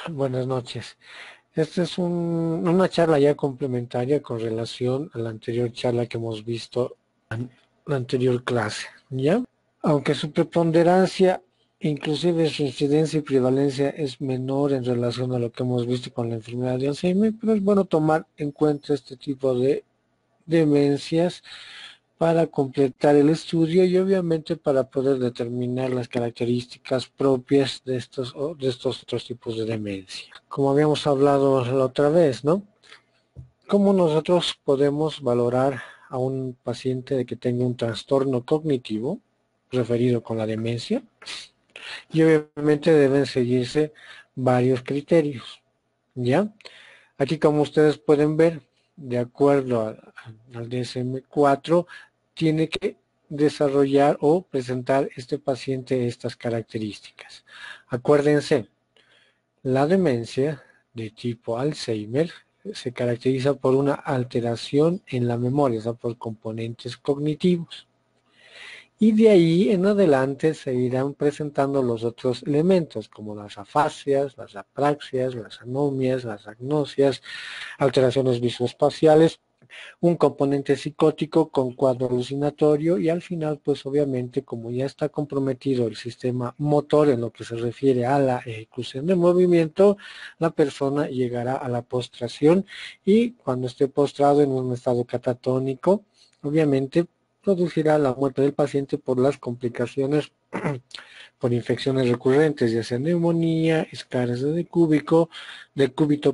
Buenas noches. Esta es una charla ya complementaria con relación a la anterior charla que hemos visto en la anterior clase, ¿ya? Aunque su preponderancia, inclusive su incidencia y prevalencia es menor en relación a lo que hemos visto con la enfermedad de Alzheimer, pero es bueno tomar en cuenta este tipo de demencias para completar el estudio y obviamente para poder determinar las características propias de estos otros tipos de demencia. Como habíamos hablado la otra vez, ¿no? ¿Cómo nosotros podemos valorar a un paciente de que tenga un trastorno cognitivo referido con la demencia? Y obviamente deben seguirse varios criterios, ¿ya? Aquí, como ustedes pueden ver, de acuerdo al DSM-4, tiene que desarrollar o presentar este paciente estas características. Acuérdense, la demencia de tipo Alzheimer se caracteriza por una alteración en la memoria, o sea, por componentes cognitivos. Y de ahí en adelante se irán presentando los otros elementos, como las afasias, las apraxias, las anomias, las agnosias, alteraciones visoespaciales, un componente psicótico con cuadro alucinatorio y al final, pues obviamente, como ya está comprometido el sistema motor en lo que se refiere a la ejecución de movimiento, la persona llegará a la postración y cuando esté postrado en un estado catatónico, obviamente producirá la muerte del paciente por las complicaciones por infecciones recurrentes, ya sea neumonía, escaras de cúbito,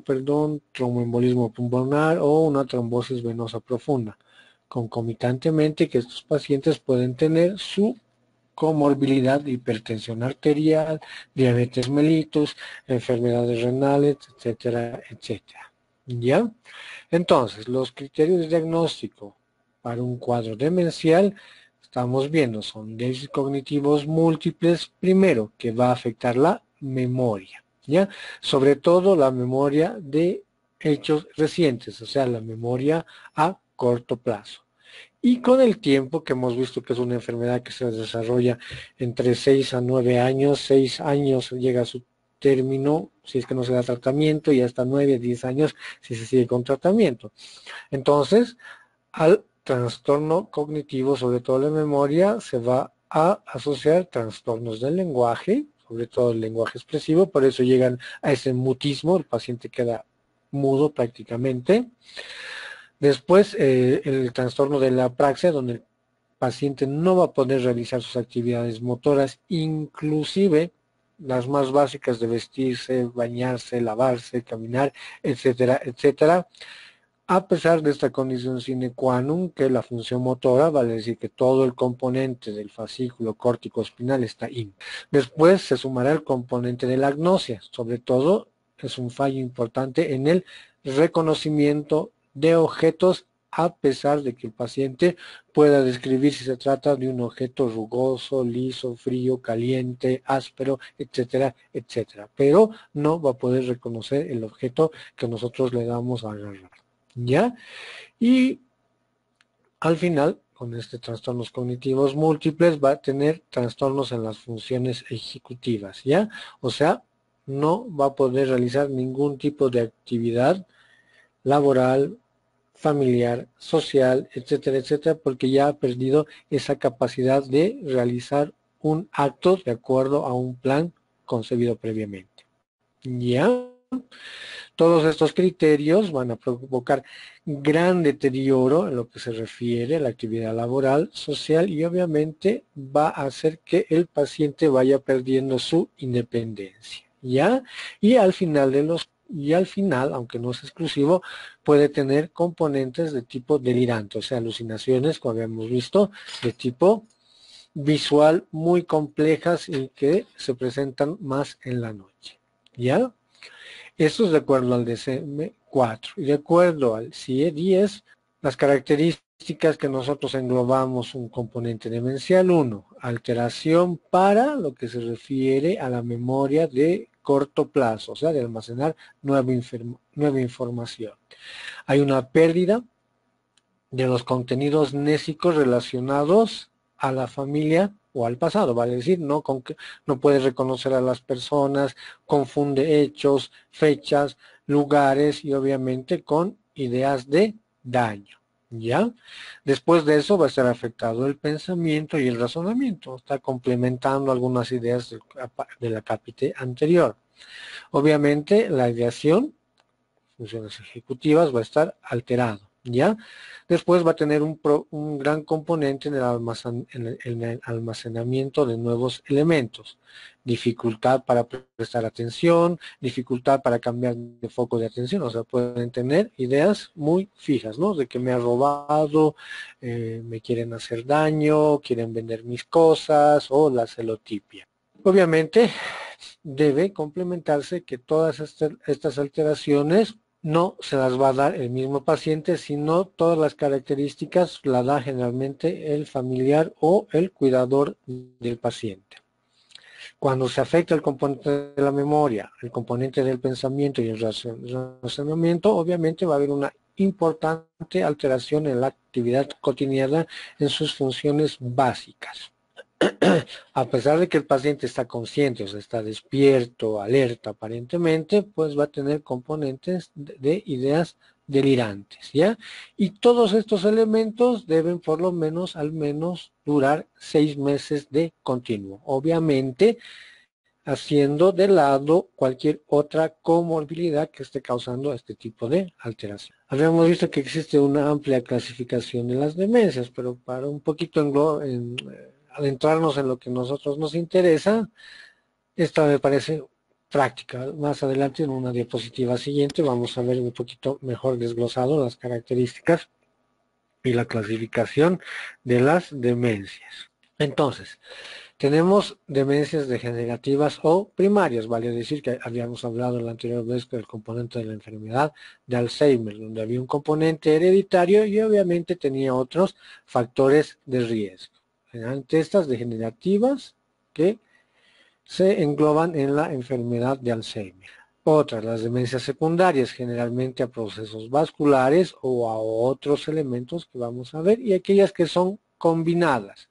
perdón, tromboembolismo pulmonar o una trombosis venosa profunda. Concomitantemente que estos pacientes pueden tener su comorbilidad de hipertensión arterial, diabetes mellitus, enfermedades renales, etcétera, etcétera. ¿Ya? Entonces, los criterios de diagnóstico para un cuadro demencial, estamos viendo, son déficits cognitivos múltiples, primero, que va a afectar la memoria, ¿ya? Sobre todo la memoria de hechos recientes, o sea, la memoria a corto plazo. Y con el tiempo, que hemos visto que es una enfermedad que se desarrolla entre 6 a 9 años, 6 años llega a su término si es que no se da tratamiento y hasta 9, 10 años si se sigue con tratamiento. Entonces, al trastorno cognitivo, sobre todo la memoria, se va a asociar trastornos del lenguaje, sobre todo el lenguaje expresivo, por eso llegan a ese mutismo, el paciente queda mudo prácticamente. Después, el trastorno de la apraxia, donde el paciente no va a poder realizar sus actividades motoras, inclusive las más básicas de vestirse, bañarse, lavarse, caminar, etcétera, etcétera. A pesar de esta condición sine qua non, que la función motora, vale decir que todo el componente del fascículo córtico espinal está in. Después se sumará el componente de la agnosia, sobre todo es un fallo importante en el reconocimiento de objetos a pesar de que el paciente pueda describir si se trata de un objeto rugoso, liso, frío, caliente, áspero, etcétera, etcétera. Pero no va a poder reconocer el objeto que nosotros le damos a agarrar. ¿Ya? Y al final, con este trastornos cognitivos múltiples, va a tener trastornos en las funciones ejecutivas, ¿ya? O sea, no va a poder realizar ningún tipo de actividad laboral, familiar, social, etcétera, etcétera, porque ya ha perdido esa capacidad de realizar un acto de acuerdo a un plan concebido previamente. ¿Ya? Todos estos criterios van a provocar gran deterioro en lo que se refiere a la actividad laboral, social y obviamente va a hacer que el paciente vaya perdiendo su independencia, ¿ya? Y al final, aunque no es exclusivo, puede tener componentes de tipo delirante, o sea, alucinaciones, como habíamos visto, de tipo visual muy complejas y que se presentan más en la noche, ¿ya? Esto es de acuerdo al DSM-4 y de acuerdo al CIE-10, las características que nosotros englobamos un componente demencial. 1, alteración para lo que se refiere a la memoria de corto plazo, o sea, de almacenar nueva información. Hay una pérdida de los contenidos nésicos relacionados a la familia o al pasado, vale decir, no puede reconocer a las personas, confunde hechos, fechas, lugares y obviamente con ideas de daño. ¿Ya? Después de eso va a estar afectado el pensamiento y el razonamiento. Está complementando algunas ideas de la cápite anterior. Obviamente la ideación, funciones ejecutivas, va a estar alterado. ¿Ya? Después va a tener un gran componente en el almacenamiento de nuevos elementos. Dificultad para prestar atención, dificultad para cambiar de foco de atención. O sea, pueden tener ideas muy fijas, ¿no? De que me ha robado, me quieren hacer daño, quieren vender mis cosas o la celotipia. Obviamente debe complementarse que todas estas alteraciones no se las va a dar el mismo paciente, sino todas las características la da generalmente el familiar o el cuidador del paciente. Cuando se afecta el componente de la memoria, el componente del pensamiento y el razonamiento, obviamente va a haber una importante alteración en la actividad cotidiana en sus funciones básicas. A pesar de que el paciente está consciente, o sea, está despierto, alerta aparentemente, pues va a tener componentes de ideas delirantes, ¿ya? Y todos estos elementos deben por lo menos, al menos, durar 6 meses de continuo. Obviamente, haciendo de lado cualquier otra comorbilidad que esté causando este tipo de alteración. Habíamos visto que existe una amplia clasificación de las demencias, pero para un poquito adentrarnos en lo que a nosotros nos interesa, esta me parece práctica. Más adelante en una diapositiva siguiente vamos a ver un poquito mejor desglosado las características y la clasificación de las demencias. Entonces, tenemos demencias degenerativas o primarias, vale decir que habíamos hablado la anterior vez del componente de la enfermedad de Alzheimer, donde había un componente hereditario y obviamente tenía otros factores de riesgo. Ante estas degenerativas que se engloban en la enfermedad de Alzheimer. Otras, las demencias secundarias, generalmente a procesos vasculares o a otros elementos que vamos a ver, y aquellas que son combinadas.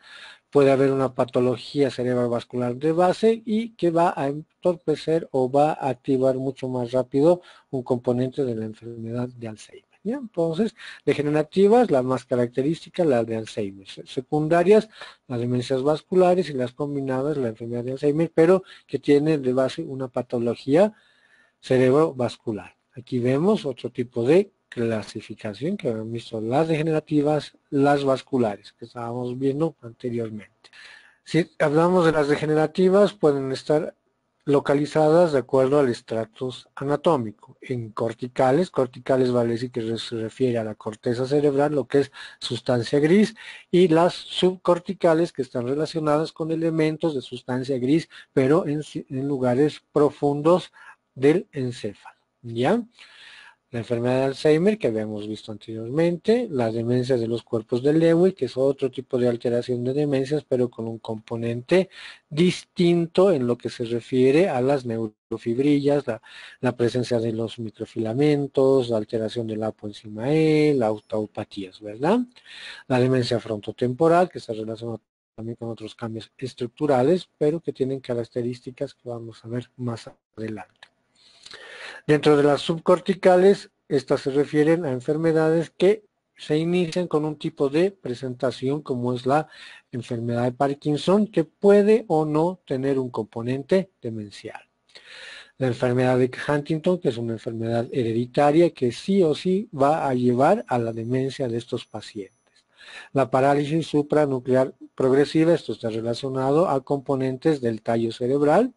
Puede haber una patología cerebrovascular de base y que va a entorpecer o va a activar mucho más rápido un componente de la enfermedad de Alzheimer. ¿Ya? Entonces, degenerativas, la más característica, la de Alzheimer. Secundarias, las demencias vasculares, y las combinadas, la enfermedad de Alzheimer, pero que tiene de base una patología cerebrovascular. Aquí vemos otro tipo de clasificación que habíamos visto, las degenerativas, las vasculares, que estábamos viendo anteriormente. Si hablamos de las degenerativas, pueden estar localizadas de acuerdo al estratus anatómico. En corticales vale decir que se refiere a la corteza cerebral, lo que es sustancia gris, y las subcorticales que están relacionadas con elementos de sustancia gris, pero en lugares profundos del encéfalo. ¿Ya? La enfermedad de Alzheimer que habíamos visto anteriormente, las demencias de los cuerpos de Lewy, que es otro tipo de alteración de demencias, pero con un componente distinto en lo que se refiere a las neurofibrillas, la presencia de los microfilamentos, la alteración del apoenzima E, las taupatías, ¿verdad? La demencia frontotemporal, que está relacionada también con otros cambios estructurales, pero que tienen características que vamos a ver más adelante. Dentro de las subcorticales, estas se refieren a enfermedades que se inician con un tipo de presentación como es la enfermedad de Parkinson, que puede o no tener un componente demencial. La enfermedad de Huntington, que es una enfermedad hereditaria que sí o sí va a llevar a la demencia de estos pacientes. La parálisis supranuclear progresiva, esto está relacionado a componentes del tallo cerebral,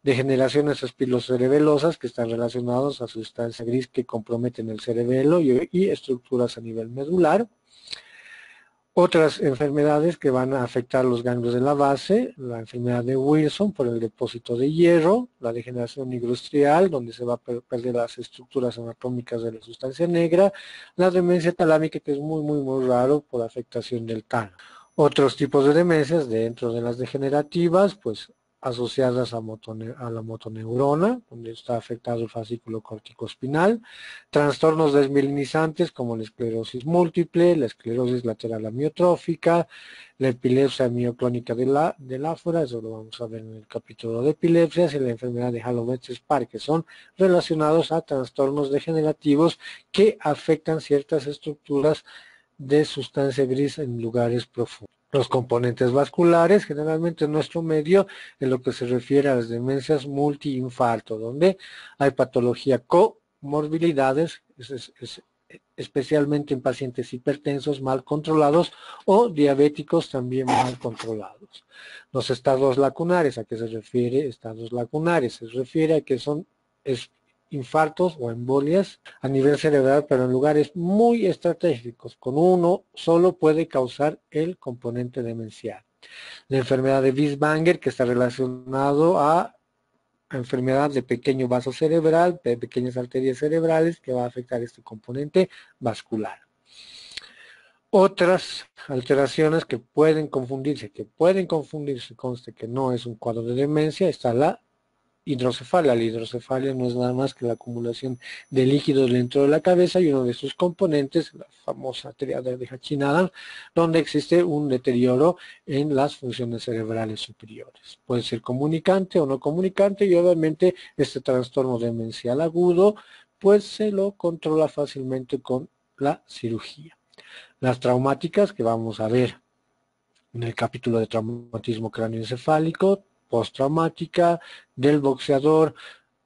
degeneraciones espilocerebelosas que están relacionadas a sustancia gris que comprometen el cerebelo y estructuras a nivel medular. Otras enfermedades que van a afectar los ganglios de la base, la enfermedad de Wilson por el depósito de hierro, la degeneración nigrostrial, donde se va a perder las estructuras anatómicas de la sustancia negra, la demencia talámica, que es muy raro por afectación del tálamo. Otros tipos de demencias dentro de las degenerativas, pues asociadas a la motoneurona, donde está afectado el fascículo corticoespinal, trastornos desmielinizantes como la esclerosis múltiple, la esclerosis lateral amiotrófica, la epilepsia mioclónica del áfora, eso lo vamos a ver en el capítulo de epilepsias, y la enfermedad de Halometz-Spark, que son relacionados a trastornos degenerativos que afectan ciertas estructuras de sustancia gris en lugares profundos. Los componentes vasculares, generalmente en nuestro medio, en lo que se refiere a las demencias multiinfarto, donde hay patología comorbilidades, especialmente en pacientes hipertensos mal controlados o diabéticos también mal controlados. Los estados lacunares, ¿a qué se refiere? Estados lacunares se refiere a que son infartos o embolias a nivel cerebral, pero en lugares muy estratégicos. Con uno solo puede causar el componente demencial. La enfermedad de Binswanger, que está relacionado a enfermedad de pequeño vaso cerebral, de pequeñas arterias cerebrales, que va a afectar este componente vascular. Otras alteraciones que pueden confundirse, conste que no es un cuadro de demencia, está la hidrocefalia. La hidrocefalia no es nada más que la acumulación de líquidos dentro de la cabeza y uno de sus componentes, la famosa triada de Hutchinson, donde existe un deterioro en las funciones cerebrales superiores. Puede ser comunicante o no comunicante y obviamente este trastorno demencial agudo pues se lo controla fácilmente con la cirugía. Las traumáticas que vamos a ver en el capítulo de traumatismo cráneoencefálico, postraumática del boxeador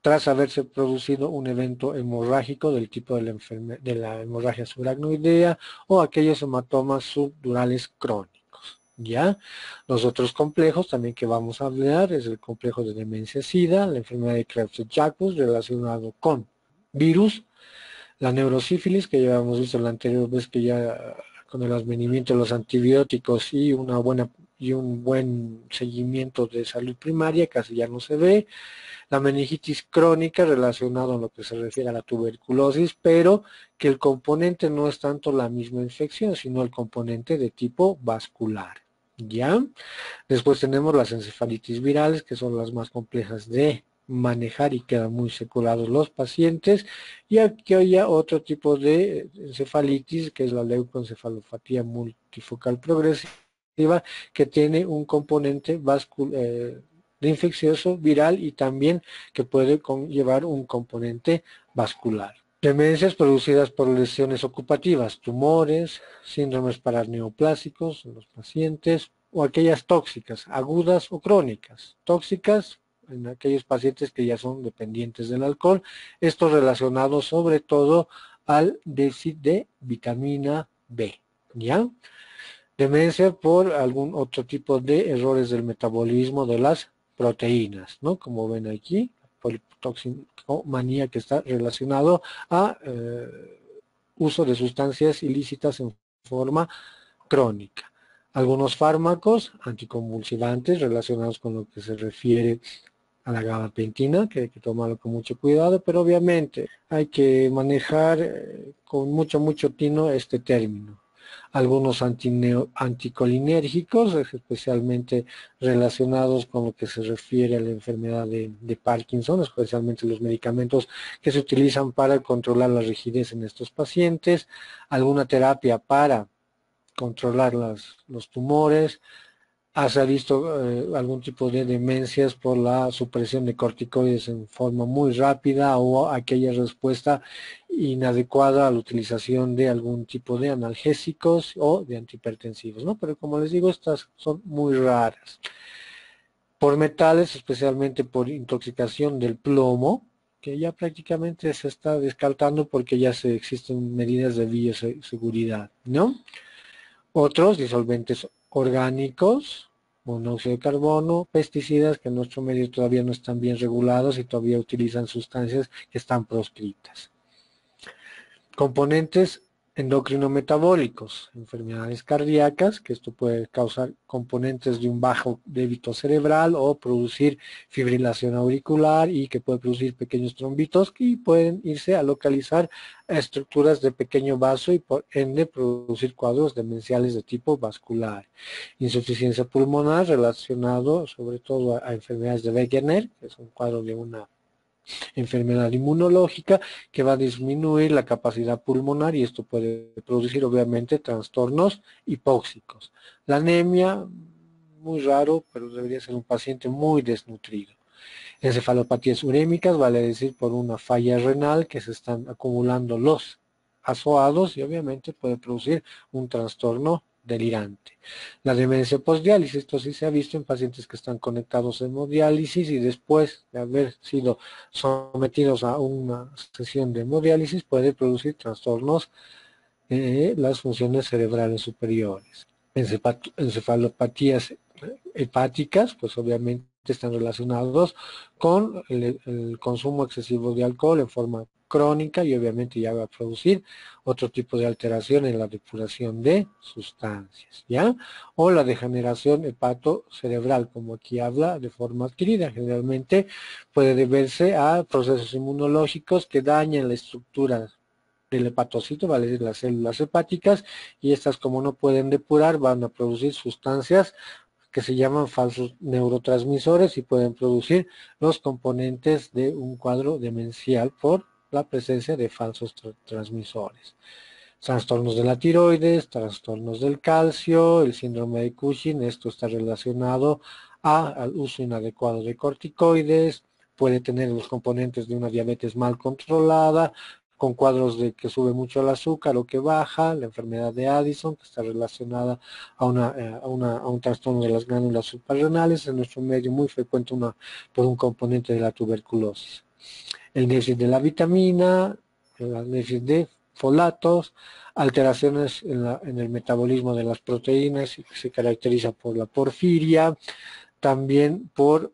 tras haberse producido un evento hemorrágico del tipo de la hemorragia subaracnoidea o aquellos hematomas subdurales crónicos. ¿Ya? Los otros complejos también que vamos a hablar es el complejo de demencia SIDA, la enfermedad de Creutzfeldt-Jakob relacionado con virus, la neurosífilis que ya hemos visto la anterior vez que ya con el advenimiento de los antibióticos y un buen seguimiento de salud primaria, casi ya no se ve. La meningitis crónica relacionada a lo que se refiere a la tuberculosis, pero que el componente no es tanto la misma infección, sino el componente de tipo vascular. ¿Ya? Después tenemos las encefalitis virales, que son las más complejas de manejar y quedan muy seculados los pacientes, y aquí hay otro tipo de encefalitis, que es la leucoencefalopatía multifocal progresiva, que tiene un componente de infeccioso viral y también que puede conllevar un componente vascular. Demencias producidas por lesiones ocupativas, tumores, síndromes paraneoplásicos en los pacientes o aquellas tóxicas, agudas o crónicas. Tóxicas en aquellos pacientes que ya son dependientes del alcohol, esto relacionado sobre todo al déficit de vitamina B, ¿ya? Demencia por algún otro tipo de errores del metabolismo de las proteínas, ¿no? Como ven aquí, politoxicomanía que está relacionado a uso de sustancias ilícitas en forma crónica. Algunos fármacos anticonvulsivantes relacionados con lo que se refiere a la gabapentina, que hay que tomarlo con mucho cuidado, pero obviamente hay que manejar con mucho tino este término. Algunos anticolinérgicos, especialmente relacionados con lo que se refiere a la enfermedad de Parkinson, especialmente los medicamentos que se utilizan para controlar la rigidez en estos pacientes, alguna terapia para controlar los tumores. Se ha visto algún tipo de demencias por la supresión de corticoides en forma muy rápida o aquella respuesta inadecuada a la utilización de algún tipo de analgésicos o de antihipertensivos, ¿no? Pero como les digo, estas son muy raras. Por metales, especialmente por intoxicación del plomo, que ya prácticamente se está descartando porque ya existen medidas de bioseguridad, ¿no? Otros disolventes orgánicos, monóxido de carbono, pesticidas que en nuestro medio todavía no están bien regulados y todavía utilizan sustancias que están proscritas. Componentes endocrinometabólicos, enfermedades cardíacas, que esto puede causar componentes de un bajo débito cerebral o producir fibrilación auricular y que puede producir pequeños trombitos que pueden irse a localizar a estructuras de pequeño vaso y por ende producir cuadros demenciales de tipo vascular. Insuficiencia pulmonar relacionado sobre todo a enfermedades de Wegener, que es un cuadro de una enfermedad inmunológica que va a disminuir la capacidad pulmonar y esto puede producir obviamente trastornos hipóxicos. La anemia, muy raro, pero debería ser un paciente muy desnutrido. Encefalopatías urémicas, vale decir por una falla renal que se están acumulando los azoados y obviamente puede producir un trastorno delirante. La demencia postdiálisis, esto sí se ha visto en pacientes que están conectados en hemodiálisis y después de haber sido sometidos a una sesión de hemodiálisis puede producir trastornos en las funciones cerebrales superiores. Encefalopatías hepáticas, pues obviamente están relacionados con el consumo excesivo de alcohol en forma crónica y obviamente ya va a producir otro tipo de alteración en la depuración de sustancias, ¿ya? O la degeneración hepatocerebral, como aquí habla, de forma adquirida. Generalmente puede deberse a procesos inmunológicos que dañan la estructura del hepatocito, vale decir las células hepáticas, y estas como no pueden depurar van a producir sustancias que se llaman falsos neurotransmisores y pueden producir los componentes de un cuadro demencial por la presencia de falsos transmisores. Trastornos de la tiroides, trastornos del calcio, el síndrome de Cushing, esto está relacionado al uso inadecuado de corticoides, puede tener los componentes de una diabetes mal controlada, con cuadros de que sube mucho el azúcar o que baja, la enfermedad de Addison, que está relacionada a un trastorno de las glándulas suprarrenales, en nuestro medio muy frecuente por un componente de la tuberculosis. El déficit de la vitamina, el déficit de folatos, alteraciones en el metabolismo de las proteínas, que se caracteriza por la porfiria, también por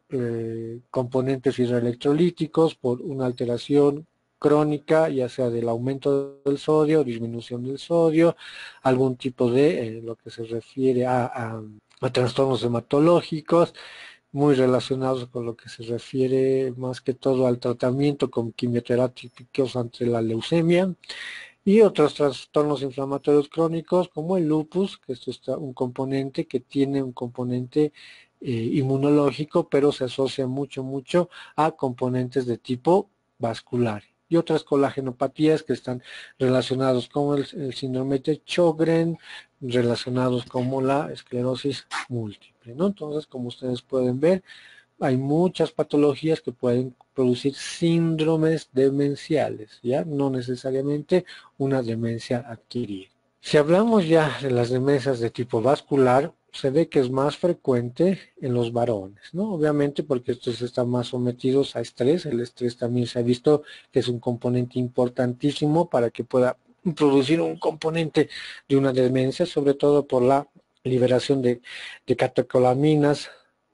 componentes hidroelectrolíticos, por una alteración crónica, ya sea del aumento del sodio, disminución del sodio, algún tipo de lo que se refiere a trastornos hematológicos, muy relacionados con lo que se refiere más que todo al tratamiento con quimioterápicos ante la leucemia y otros trastornos inflamatorios crónicos como el lupus, que esto está un componente que tiene un componente inmunológico, pero se asocia mucho a componentes de tipo vascular. Y otras colagenopatías que están relacionados con el síndrome de Sjögren, relacionados como la esclerosis múltiple, ¿no? Entonces, como ustedes pueden ver, hay muchas patologías que pueden producir síndromes demenciales, ¿ya? No necesariamente una demencia adquirida. Si hablamos ya de las demencias de tipo vascular, se ve que es más frecuente en los varones, ¿no? Obviamente porque estos están más sometidos a estrés. El estrés también se ha visto que es un componente importantísimo para que pueda producir un componente de una demencia, sobre todo por la liberación de catecolaminas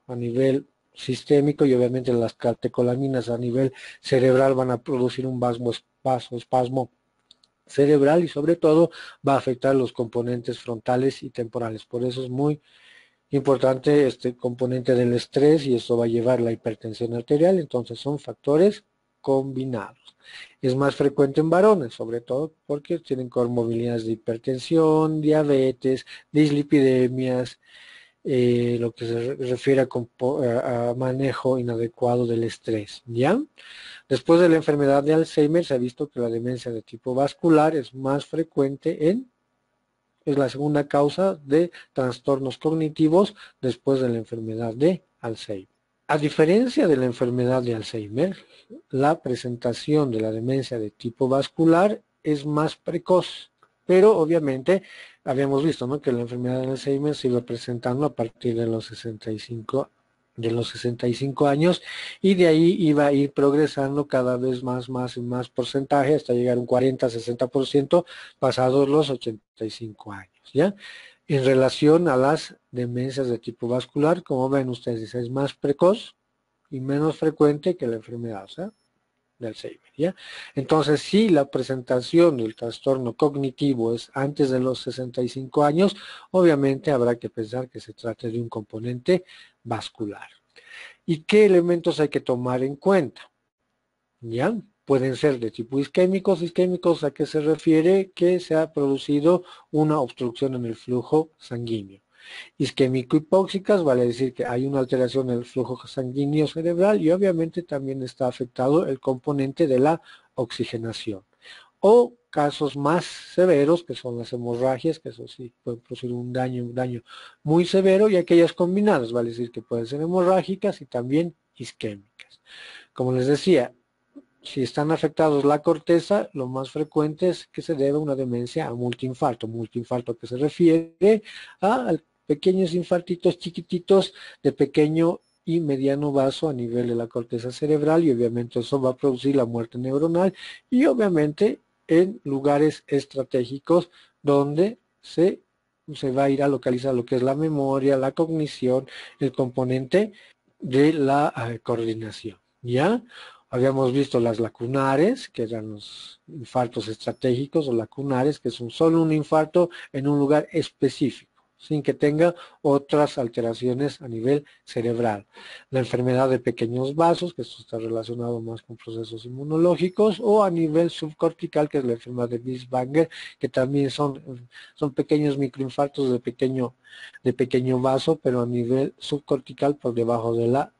a nivel sistémico y obviamente las catecolaminas a nivel cerebral van a producir un vasoespasmo cerebral y sobre todo va a afectar los componentes frontales y temporales. Por eso es muy importante este componente del estrés y eso va a llevar la hipertensión arterial, entonces son factores combinados. Es más frecuente en varones, sobre todo porque tienen comorbilidades de hipertensión, diabetes, dislipidemias, lo que se refiere a manejo inadecuado del estrés, ¿ya? Después de la enfermedad de Alzheimer se ha visto que la demencia de tipo vascular es más frecuente es la segunda causa de trastornos cognitivos después de la enfermedad de Alzheimer. A diferencia de la enfermedad de Alzheimer, la presentación de la demencia de tipo vascular es más precoz, pero obviamente habíamos visto, ¿no?, que la enfermedad de Alzheimer se iba presentando a partir de los 65 años y de ahí iba a ir progresando cada vez más y más porcentaje hasta llegar a un 40-60% pasados los 85 años, ¿ya? En relación a las demencias de tipo vascular, como ven ustedes, es más precoz y menos frecuente que la enfermedad, o sea, de Alzheimer, ¿ya? Entonces, si la presentación del trastorno cognitivo es antes de los 65 años, obviamente habrá que pensar que se trata de un componente vascular. ¿Y qué elementos hay que tomar en cuenta? ¿Ya? Pueden ser de tipo isquémicos. Isquémicos, ¿a qué se refiere? Que se ha producido una obstrucción en el flujo sanguíneo. Isquémico-hipóxicas vale decir que hay una alteración en el flujo sanguíneo cerebral y obviamente también está afectado el componente de la oxigenación. O casos más severos, que son las hemorragias, que eso sí puede producir un daño muy severo, y aquellas combinadas, vale decir que pueden ser hemorrágicas y también isquémicas. Como les decía, si están afectados la corteza, lo más frecuente es que se debe a una demencia a multiinfarto. Multiinfarto que se refiere a pequeños infartitos chiquititos de pequeño y mediano vaso a nivel de la corteza cerebral, y obviamente eso va a producir la muerte neuronal, y obviamente en lugares estratégicos donde se va a ir a localizar lo que es la memoria, la cognición, el componente de la coordinación, ¿ya? Habíamos visto las lacunares, que eran los infartos estratégicos o lacunares, que son solo un infarto en un lugar específico, sin que tenga otras alteraciones a nivel cerebral. La enfermedad de pequeños vasos, que esto está relacionado más con procesos inmunológicos, o a nivel subcortical, que es la enfermedad de Binswanger, que también son pequeños microinfartos de pequeño vaso, pero a nivel subcortical por debajo de la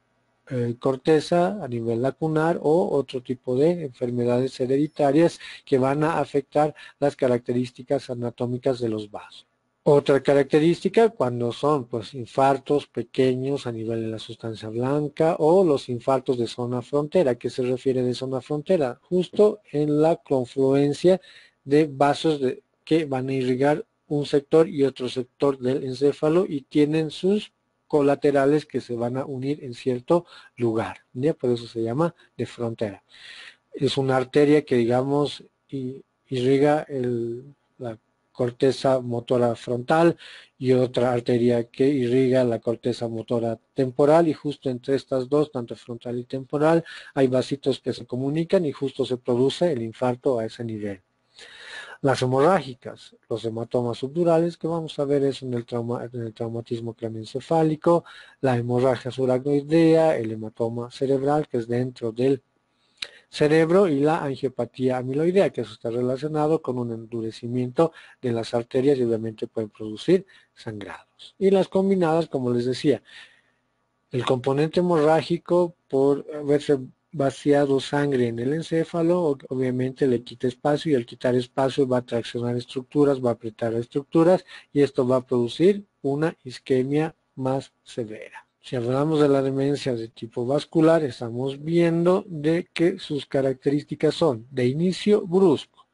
corteza a nivel lacunar, o otro tipo de enfermedades hereditarias que van a afectar las características anatómicas de los vasos. Otra característica cuando son pues infartos pequeños a nivel de la sustancia blanca, o los infartos de zona frontera. ¿Qué se refiere de zona frontera? Justo en la confluencia de vasos que van a irrigar un sector y otro sector del encéfalo, y tienen sus colaterales que se van a unir en cierto lugar, ¿ya? Por eso se llama de frontera. Es una arteria que, digamos, irriga la corteza motora frontal, y otra arteria que irriga la corteza motora temporal, y justo entre estas dos, tanto frontal y temporal, hay vasitos que se comunican y justo se produce el infarto a ese nivel. Las hemorrágicas, los hematomas subdurales, que vamos a ver eso en el traumatismo craneoencefálico, la hemorragia suracnoidea, el hematoma cerebral, que es dentro del cerebro, y la angiopatía amiloidea, que eso está relacionado con un endurecimiento de las arterias y obviamente pueden producir sangrados. Y las combinadas, como les decía, el componente hemorrágico por haberse vaciado sangre en el encéfalo, obviamente le quita espacio, y al quitar espacio va a traccionar estructuras, va a apretar estructuras, y esto va a producir una isquemia más severa. Si hablamos de la demencia de tipo vascular, estamos viendo de que sus características son de inicio brusco,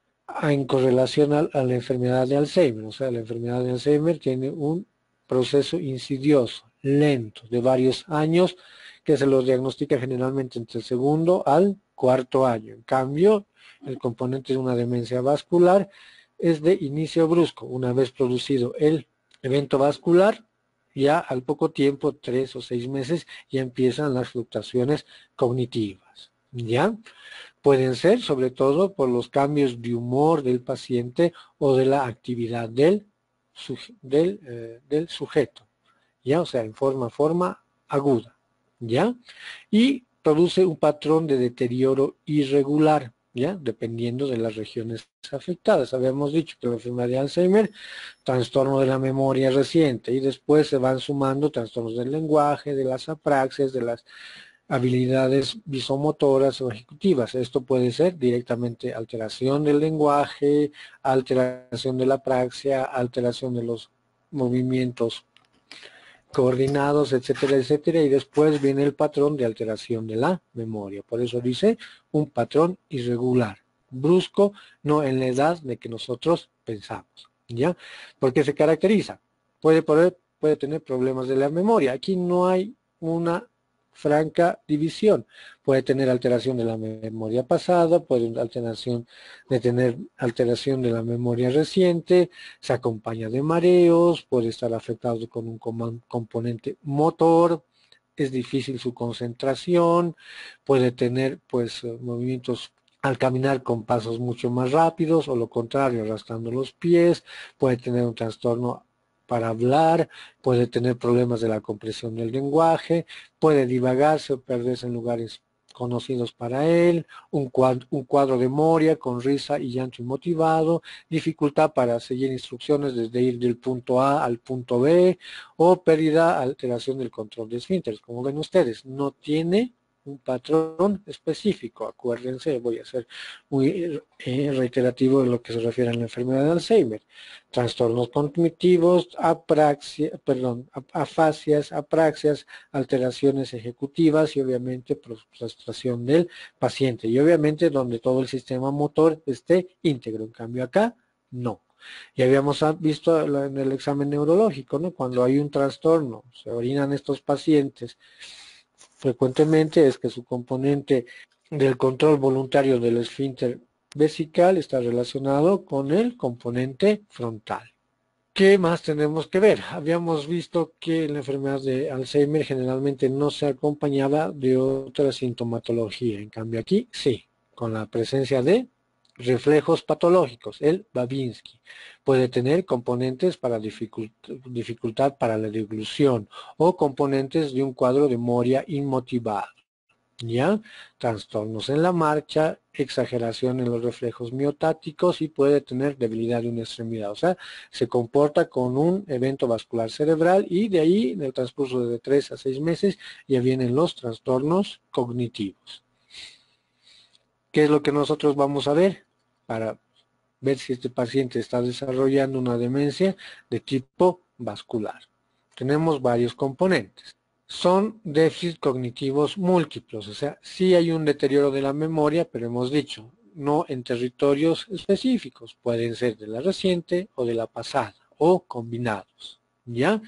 en correlación a la enfermedad de Alzheimer. O sea, la enfermedad de Alzheimer tiene un proceso insidioso, lento, de varios años, que se los diagnostica generalmente entre el segundo al cuarto año. En cambio, el componente de una demencia vascular es de inicio brusco. Una vez producido el evento vascular, ya al poco tiempo, 3 o 6 meses, ya empiezan las fluctuaciones cognitivas, ¿ya? Pueden ser sobre todo por los cambios de humor del paciente o de la actividad del sujeto, ¿ya? O sea, en forma aguda, ¿ya? Y produce un patrón de deterioro irregular, ¿ya? Dependiendo de las regiones afectadas. Habíamos dicho que la enfermedad de Alzheimer, trastorno de la memoria reciente, y después se van sumando trastornos del lenguaje, de las apraxias, de las habilidades visomotoras o ejecutivas. Esto puede ser directamente alteración del lenguaje, alteración de la apraxia, alteración de los movimientos coordinados, etcétera, etcétera, y después viene el patrón de alteración de la memoria. Por eso dice un patrón irregular, brusco, no en la edad de que nosotros pensamos, ¿ya? ¿Por qué se caracteriza? Puede tener problemas de la memoria. Aquí no hay una franca división. Puede tener alteración de la memoria pasada, puede tener alteración de la memoria reciente, se acompaña de mareos, puede estar afectado con un componente motor, es difícil su concentración, puede tener pues movimientos al caminar con pasos mucho más rápidos o lo contrario, arrastrando los pies, puede tener un trastorno para hablar, puede tener problemas de la comprensión del lenguaje, puede divagarse o perderse en lugares conocidos para él, un cuadro de Moria con risa y llanto inmotivado, dificultad para seguir instrucciones desde ir del punto A al punto B, o pérdida, alteración del control de esfínteres. Como ven ustedes, no tiene un patrón específico. Acuérdense, voy a ser muy reiterativo en lo que se refiere a la enfermedad de Alzheimer. Trastornos cognitivos, afasias, apraxias, alteraciones ejecutivas y obviamente frustración del paciente. Y obviamente donde todo el sistema motor esté íntegro. En cambio acá, no. Y habíamos visto en el examen neurológico, ¿no? Cuando hay un trastorno, se orinan estos pacientes, frecuentemente es que su componente del control voluntario del esfínter vesical está relacionado con el componente frontal. ¿Qué más tenemos que ver? Habíamos visto que la enfermedad de Alzheimer generalmente no se acompañaba de otra sintomatología. En cambio aquí sí, con la presencia de reflejos patológicos, el Babinski. Puede tener componentes para dificultad para la deglución o componentes de un cuadro de Moria inmotivado. ¿Ya? Trastornos en la marcha, exageración en los reflejos miotáticos y puede tener debilidad de una extremidad. O sea, se comporta con un evento vascular cerebral y de ahí, en el transcurso de 3 a 6 meses, ya vienen los trastornos cognitivos. ¿Qué es lo que nosotros vamos a ver? Para ver si este paciente está desarrollando una demencia de tipo vascular. Tenemos varios componentes. Son déficits cognitivos múltiplos, o sea, sí hay un deterioro de la memoria, pero hemos dicho, no en territorios específicos, pueden ser de la reciente o de la pasada, o combinados, ¿ya?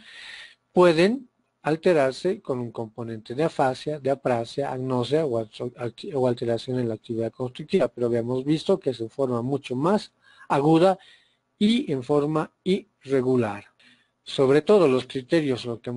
Pueden alterarse con un componente de afasia, de aprasia, agnosia o alteración en la actividad constructiva, pero habíamos visto que es en forma mucho más aguda y en forma irregular. Sobre todo los criterios, lo que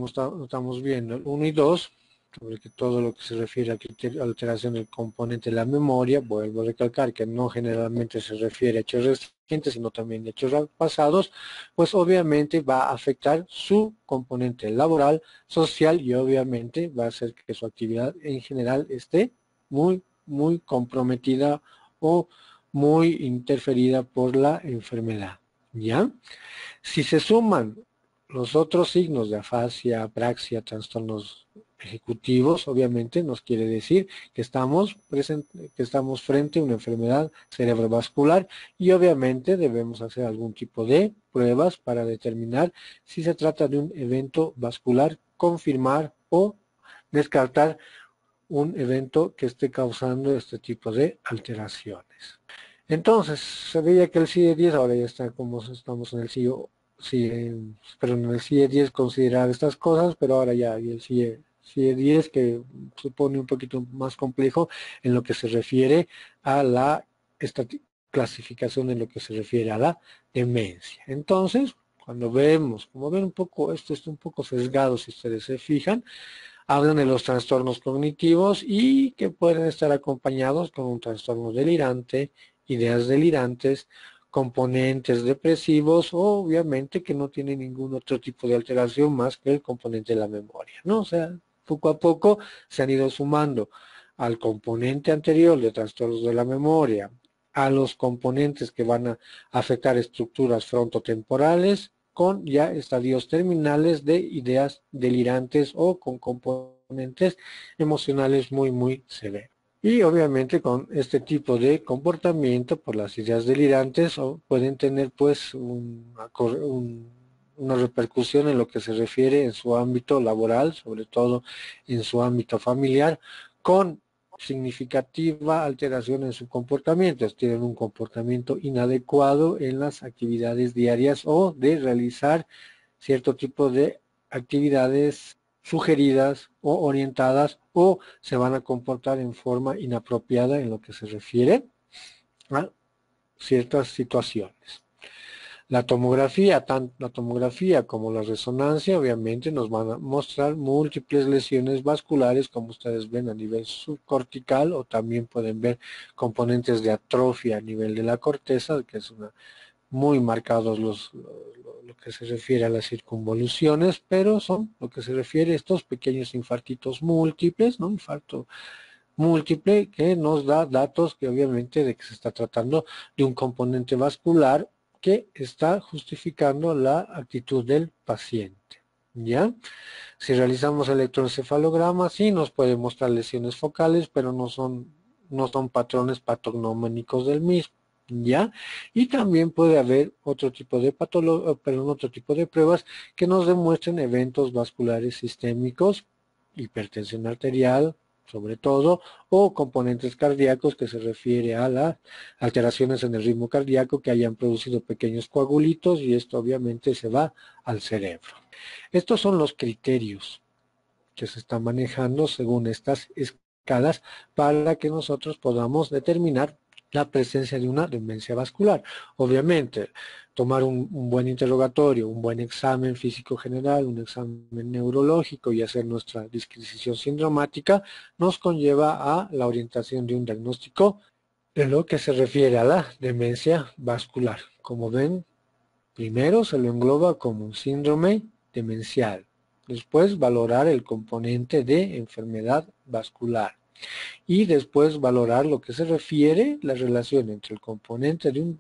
estamos viendo, el 1 y 2, sobre todo lo que se refiere a alteración del componente de la memoria, vuelvo a recalcar que no generalmente se refiere a hechos recientes, sino también a hechos pasados, pues obviamente va a afectar su componente laboral, social y obviamente va a hacer que su actividad en general esté muy comprometida o muy interferida por la enfermedad, ¿ya? Si se suman los otros signos de afasia, apraxia, trastornos ejecutivos, obviamente nos quiere decir que estamos frente a una enfermedad cerebrovascular y obviamente debemos hacer algún tipo de pruebas para determinar si se trata de un evento vascular, confirmar o descartar un evento que esté causando este tipo de alteraciones. Entonces, se veía que el CIE-10, ahora ya está como estamos en el en el CIE-10 consideraba estas cosas, pero ahora ya hay el CIE-10 que se pone un poquito más complejo en lo que se refiere a la clasificación, en lo que se refiere a la demencia. Entonces, cuando vemos, como ven un poco, esto está un poco sesgado si ustedes se fijan, hablan de los trastornos cognitivos y que pueden estar acompañados con un trastorno delirante, ideas delirantes, componentes depresivos o obviamente que no tiene ningún otro tipo de alteración más que el componente de la memoria, ¿no? O sea, poco a poco se han ido sumando al componente anterior de trastornos de la memoria, a los componentes que van a afectar estructuras frontotemporales, con ya estadios terminales de ideas delirantes o con componentes emocionales muy severos. Y obviamente con este tipo de comportamiento por las ideas delirantes pueden tener pues una repercusión en lo que se refiere en su ámbito laboral, sobre todo en su ámbito familiar, con significativa alteración en su comportamiento. Tienen un comportamiento inadecuado en las actividades diarias o de realizar cierto tipo de actividades sugeridas o orientadas o se van a comportar en forma inapropiada en lo que se refiere a ciertas situaciones. Tanto la tomografía como la resonancia obviamente nos van a mostrar múltiples lesiones vasculares, como ustedes ven a nivel subcortical, o también pueden ver componentes de atrofia a nivel de la corteza, que es muy marcados lo que se refiere a las circunvoluciones, pero son lo que se refiere a estos pequeños infartitos múltiples, ¿no? Infarto múltiple que nos da datos que obviamente de que se está tratando de un componente vascular que está justificando la actitud del paciente. ¿Ya? Si realizamos electroencefalograma, sí nos puede mostrar lesiones focales, pero no son patrones patognomónicos del mismo. ¿Ya? Y también puede haber otro tipo de otro tipo de pruebas que nos demuestren eventos vasculares sistémicos, hipertensión arterial, sobre todo, o componentes cardíacos, que se refiere a las alteraciones en el ritmo cardíaco que hayan producido pequeños coagulitos, y esto obviamente se va al cerebro. Estos son los criterios que se están manejando según estas escalas para que nosotros podamos determinar la presencia de una demencia vascular. Obviamente, tomar un buen interrogatorio, un buen examen físico general, un examen neurológico y hacer nuestra disquisición sindromática nos conlleva a la orientación de un diagnóstico en lo que se refiere a la demencia vascular. Como ven, primero se lo engloba como un síndrome demencial. Después valorar el componente de enfermedad vascular. Y después valorar lo que se refiere la relación entre el componente de un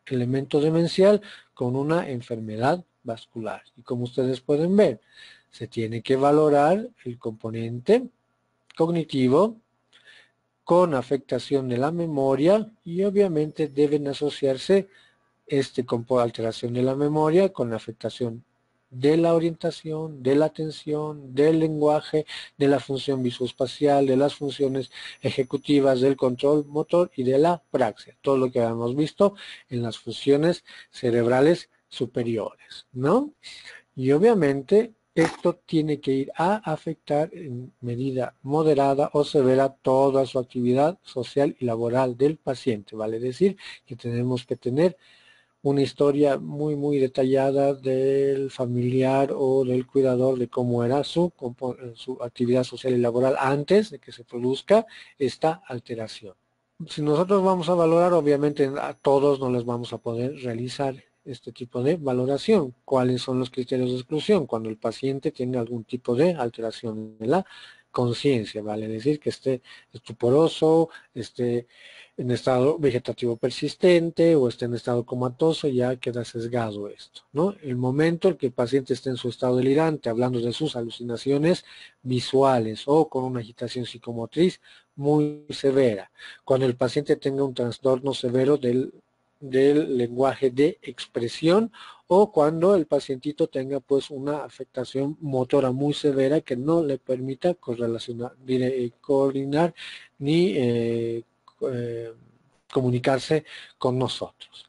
elemento demencial con una enfermedad vascular. Y como ustedes pueden ver, se tiene que valorar el componente cognitivo con afectación de la memoria, y obviamente deben asociarse alteración de la memoria con afectación de la orientación, de la atención, del lenguaje, de la función visoespacial, de las funciones ejecutivas, del control motor y de la praxia. Todo lo que habíamos visto en las funciones cerebrales superiores, ¿no? Y obviamente esto tiene que ir a afectar en medida moderada o severa toda su actividad social y laboral del paciente. Vale decir que tenemos que tener una historia muy detallada del familiar o del cuidador de cómo era su actividad social y laboral antes de que se produzca esta alteración. Si nosotros vamos a valorar, obviamente a todos no les vamos a poder realizar este tipo de valoración. ¿Cuáles son los criterios de exclusión? Cuando el paciente tiene algún tipo de alteración en la conciencia, vale decir que esté estuporoso, esté en estado vegetativo persistente o esté en estado comatoso, ya queda sesgado esto, ¿no? El momento en que el paciente esté en su estado delirante, hablando de sus alucinaciones visuales o con una agitación psicomotriz muy severa, cuando el paciente tenga un trastorno severo del lenguaje de expresión, o cuando el pacientito tenga pues una afectación motora muy severa que no le permita coordinar ni comunicarse con nosotros.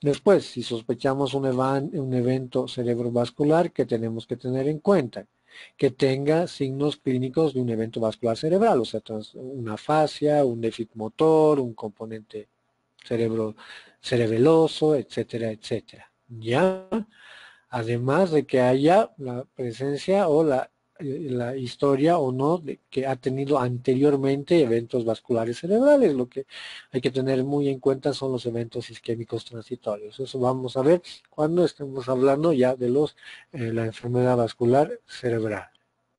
Después, si sospechamos un evento cerebrovascular, que tenemos que tener en cuenta que tenga signos clínicos de un evento vascular cerebral, o sea, una afasia, un déficit motor, un componente cerebeloso, etcétera, etcétera. ¿Ya? Además de que haya la presencia o la historia o no de que ha tenido anteriormente eventos vasculares cerebrales. Lo que hay que tener muy en cuenta son los eventos isquémicos transitorios. Eso vamos a ver cuando estemos hablando ya de la enfermedad vascular cerebral.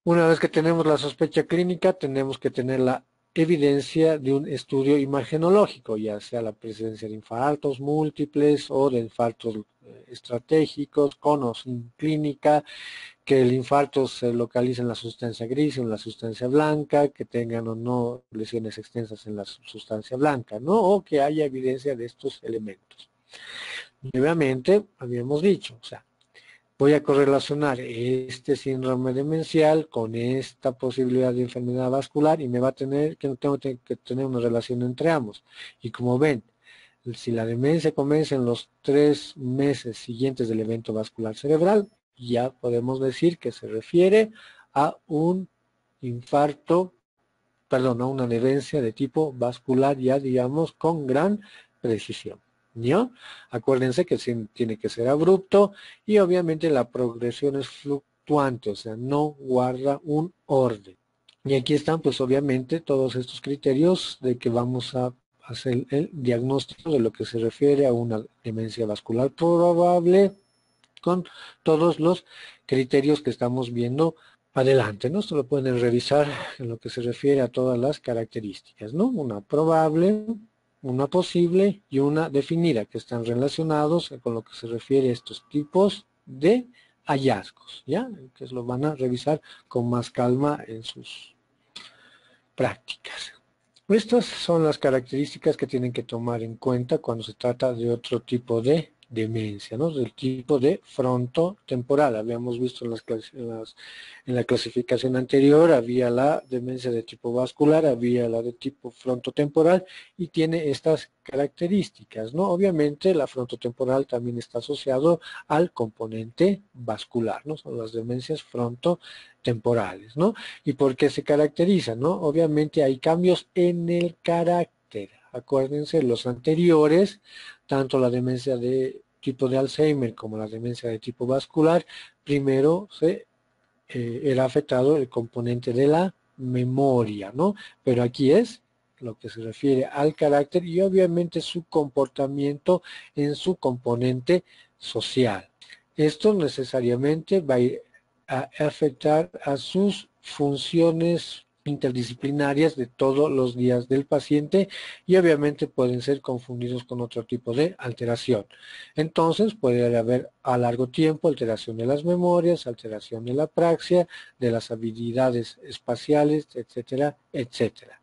Una vez que tenemos la sospecha clínica, tenemos que tener la evidencia de un estudio imagenológico, ya sea la presencia de infartos múltiples o de infartos estratégicos, con o sin clínica, que el infarto se localice en la sustancia gris o en la sustancia blanca, que tengan o no lesiones extensas en la sustancia blanca, ¿no? O que haya evidencia de estos elementos. Y obviamente, habíamos dicho, o sea, voy a correlacionar este síndrome demencial con esta posibilidad de enfermedad vascular y me va a tener que tener una relación entre ambos. Y como ven, si la demencia comienza en los 3 meses siguientes del evento vascular cerebral, ya podemos decir que se refiere a un infarto, perdón, a una demencia de tipo vascular, ya digamos con gran precisión. ¿no? Acuérdense que tiene que ser abrupto y obviamente la progresión es fluctuante, o sea, no guarda un orden. Y aquí están pues obviamente todos estos criterios de que vamos a hacer el diagnóstico de lo que se refiere a una demencia vascular probable con todos los criterios que estamos viendo adelante, ¿no? Esto lo pueden revisar en lo que se refiere a todas las características, ¿no? Una probable, una posible y una definida, que están relacionados con lo que se refiere a estos tipos de hallazgos, ¿ya? Que lo van a revisar con más calma en sus prácticas. Estas son las características que tienen que tomar en cuenta cuando se trata de otro tipo de demencia, ¿no? Del tipo de frontotemporal. Habíamos visto en la clasificación anterior, había la demencia de tipo vascular, había la de tipo frontotemporal y tiene estas características, ¿no? Obviamente la frontotemporal también está asociado al componente vascular, ¿no? Son las demencias frontotemporales, ¿no? ¿Y por qué se caracterizan, no? Obviamente hay cambios en el carácter. Acuérdense, los anteriores, tanto la demencia de tipo de Alzheimer como la demencia de tipo vascular, primero era afectado el componente de la memoria, ¿no? Pero aquí es lo que se refiere al carácter y obviamente su comportamiento en su componente social. Esto necesariamente va a ir a afectar a sus funciones interdisciplinarias de todos los días del paciente y obviamente pueden ser confundidos con otro tipo de alteración. Entonces puede haber a largo tiempo alteración de las memorias, alteración de la praxia, de las habilidades espaciales, etcétera, etcétera.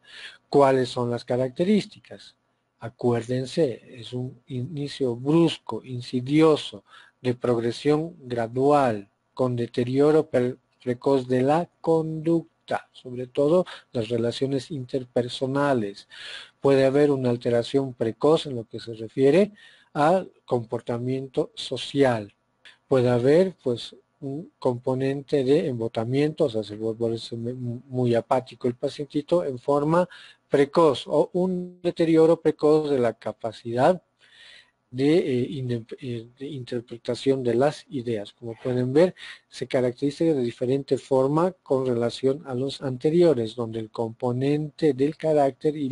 ¿Cuáles son las características? Acuérdense, es un inicio brusco, insidioso, de progresión gradual, con deterioro precoz de la conducta, sobre todo las relaciones interpersonales. Puede haber una alteración precoz en lo que se refiere al comportamiento social. Puede haber, pues, un componente de embotamiento, o sea, se vuelve muy apático el pacientito en forma precoz o un deterioro precoz de la capacidad de interpretación de las ideas. Como pueden ver, se caracteriza de diferente forma con relación a los anteriores, donde el componente del carácter y